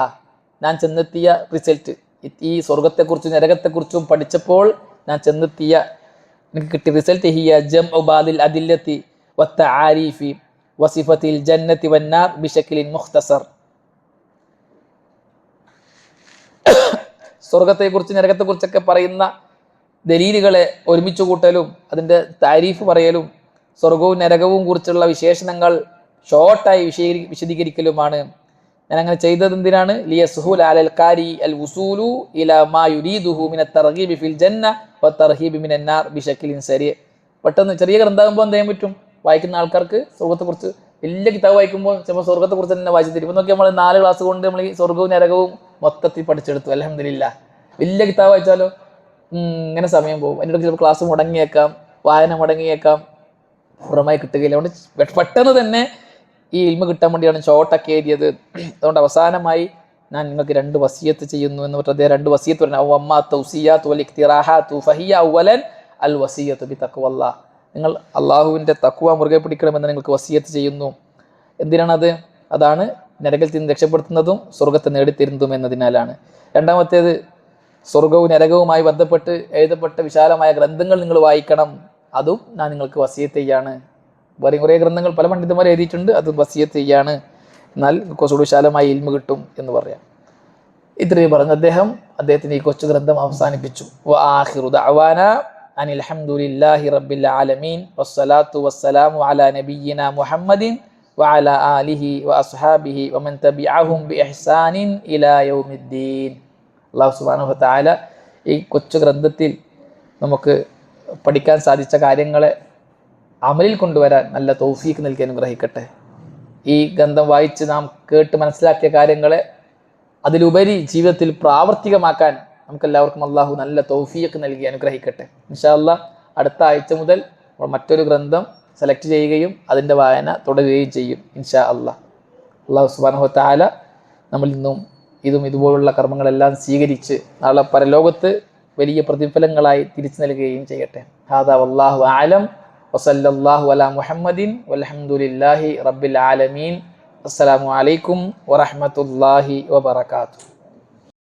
ഞാൻ ചെന്നെത്തിയ റിസൾട്ട്, ഈ സ്വർഗത്തെക്കുറിച്ചും നരകത്തെക്കുറിച്ചും പഠിച്ചപ്പോൾ ഞാൻ ചെന്നെത്തിയ എനിക്ക് കിട്ടിയ റിസൾട്ട് ഹിയ ജംഉ ബാദിൽ അദില്ലത്തി വത്തആരീഫി വസിഫത്തിൽ ജന്നത്തി വന്നാർ ബിശക്ലിൻ മുഖ്തസർ. സ്വർഗത്തെക്കുറിച്ച് നരകത്തെക്കുറിച്ചൊക്കെ പറയുന്ന ദലീലുകളെ ഒരുമിച്ച് കൂട്ടലും അതിൻ്റെ താരീഫ് പറയലും സ്വർഗവും നരകവും കുറിച്ചുള്ള വിശേഷണങ്ങൾ ഷോർട്ടായി വിശദീകരിക്കലുമാണ്. ഞാൻ അങ്ങനെ ചെയ്തത് എന്തിനാണ്? ലിയസ്ഹുൽ അലൽ ഖാരി അൽ വുസൂലു ഇലാ മാ യുരീദുഹു മിന തർഗീബി ഫിൽ ജന്ന വതർഹീബി മിനൻ നാർ ബിശക്ലിൻ സരി. പെട്ടെന്ന് ചെറിയ ഗ്രന്ഥമാകുമ്പോൾ എന്ത് ചെയ്യാൻ പറ്റും? വായിക്കുന്ന ആൾക്കാർക്ക് സ്വർഗത്തെക്കുറിച്ച് വലിയ കിതാബ് വായിക്കുമ്പോൾ ചിലപ്പോൾ സ്വർഗത്തെക്കുറിച്ച് തന്നെ വായിച്ചു തരും. ഇപ്പം നോക്കി നമ്മൾ 4 ക്ലാസ് കൊണ്ട് നമ്മൾ ഈ സ്വർഗവും നരകവും മൊത്തത്തിൽ പഠിച്ചെടുത്തു. അൽഹംദുലില്ലാഹ്. വലിയ കിതാബ് വായിച്ചാലോ ഇങ്ങനെ സമയം പോകും. അതിൻ്റെ ഇടയ്ക്ക് ചിലപ്പോൾ ക്ലാസ് മുടങ്ങിയേക്കാം, വായന മുടങ്ങിയേക്കാം, പൂർണ്ണമായി കിട്ടുകയില്ല. അതുകൊണ്ട് പെട്ടെന്ന് തന്നെ ഈ ഇൽമ കിട്ടാൻ വേണ്ടിയാണ് ഷോർട്ടൊക്കെ എഴുതിയത്. അതുകൊണ്ട് അവസാനമായി ഞാൻ നിങ്ങൾക്ക് 2 വസിയത്ത് ചെയ്യുന്നു എന്ന് പറഞ്ഞിട്ട് അദ്ദേഹം 2 വസിയത്ത് പറഞ്ഞു. അവ്വമ്മ തൗസിയാത്തു വൽ ഇഖ്തിറാഹാത്തു ഫഹിയ അവ്വലൻ അൽ വസിയത്തു ബി തഖ്വല്ലാഹ്. നിങ്ങൾ അള്ളാഹുവിൻ്റെ തഖ്വ മുറുകെ പിടിക്കണമെന്ന് നിങ്ങൾക്ക് വസിയത്ത് ചെയ്യുന്നു. എന്തിനാണത്? അതാണ് നരകത്തിൽ നിന്ന് രക്ഷപ്പെടുത്തുന്നതും സ്വർഗത്തെ നേടിത്തരുന്നതും എന്നതിനാലാണ്. രണ്ടാമത്തേത്, സ്വർഗവും നരകവുമായി ബന്ധപ്പെട്ട് എഴുതപ്പെട്ട വിശാലമായ ഗ്രന്ഥങ്ങൾ നിങ്ങൾ വായിക്കണം. അതും ഞാൻ നിങ്ങൾക്ക് വസിയത്ത് ചെയ്യാണ്. വേറെ കുറേ ഗ്രന്ഥങ്ങൾ പല പണ്ഡിതന്മാർ എഴുതിയിട്ടുണ്ട്, അത് വസിയത്ത് ചെയ്യാണ്. എന്നാൽ കുറച്ചുകൂടി വിശാലമായ ഇൽമ കിട്ടും എന്ന് പറയാം. ഇത്രയും പറഞ്ഞ് അദ്ദേഹത്തിന് ഈ കൊച്ചു ഗ്രന്ഥം അവസാനിപ്പിച്ചു. വആഖിറു ദഅവാന അനിൽ ഹംദുലില്ലാഹി റബ്ബിൽ ആലമീൻ വസ്സലാത്തു വസ്സലാമു അലാ നബിയ്യിനാ മുഹമ്മദിൻ വഅലാ ആലിഹി വഅസ്ഹാബിഹി വമൻ തബിഅഹും ബിഇഹ്സാനിൻ ഇലാ യൗമിദ്ദീൻ. അല്ലാഹു സുബ്ഹാനഹു വ തആല ഈ കൊച്ചു ഗ്രന്ഥത്തിൽ നമുക്ക് പഠിക്കാൻ സാധിച്ച കാര്യങ്ങളെ അമലിൽ കൊണ്ടുവരാൻ നല്ല തൗഫീഖ് നൽകി അനുഗ്രഹിക്കട്ടെ. ഈ ഗ്രന്ഥം വായിച്ച് നാം കേട്ട് മനസ്സിലാക്കിയ കാര്യങ്ങളെ അതിലുപരി ജീവിതത്തിൽ പ്രാവർത്തികമാക്കാൻ നമുക്കെല്ലാവർക്കും അള്ളാഹു നല്ല തൗഫീഖ് നൽകി അനുഗ്രഹിക്കട്ടെ. ഇൻഷാ അല്ലാഹ് അടുത്ത ആഴ്ച മുതൽ മറ്റൊരു ഗ്രന്ഥം സെലക്ട് ചെയ്യുകയും അതിൻ്റെ വായന തുടരുകയും ചെയ്യും ഇൻഷാ അല്ലാഹ്. അല്ലാഹു സുബ്ഹാനഹു വ തആല നമ്മളിൽ നിന്നും ഇതുപോലുള്ള കർമ്മങ്ങളെല്ലാം സ്വീകരിച്ച് നാളെ പരലോകത്ത് വലിയ പ്രതിഫലങ്ങളായി തിരിച്ചു നൽകുകയും ചെയ്യട്ടെ. ഹാദാ വല്ലാഹു അഅലം വസല്ലല്ലാഹു അലാ മുഹമ്മദിൻ വൽഹംദുലില്ലാഹി റബ്ബിൽ ആലമീൻ. അസ്സലാമു അലൈക്കും വറഹ്മത്തുള്ളാഹി വബറകാതുഹു.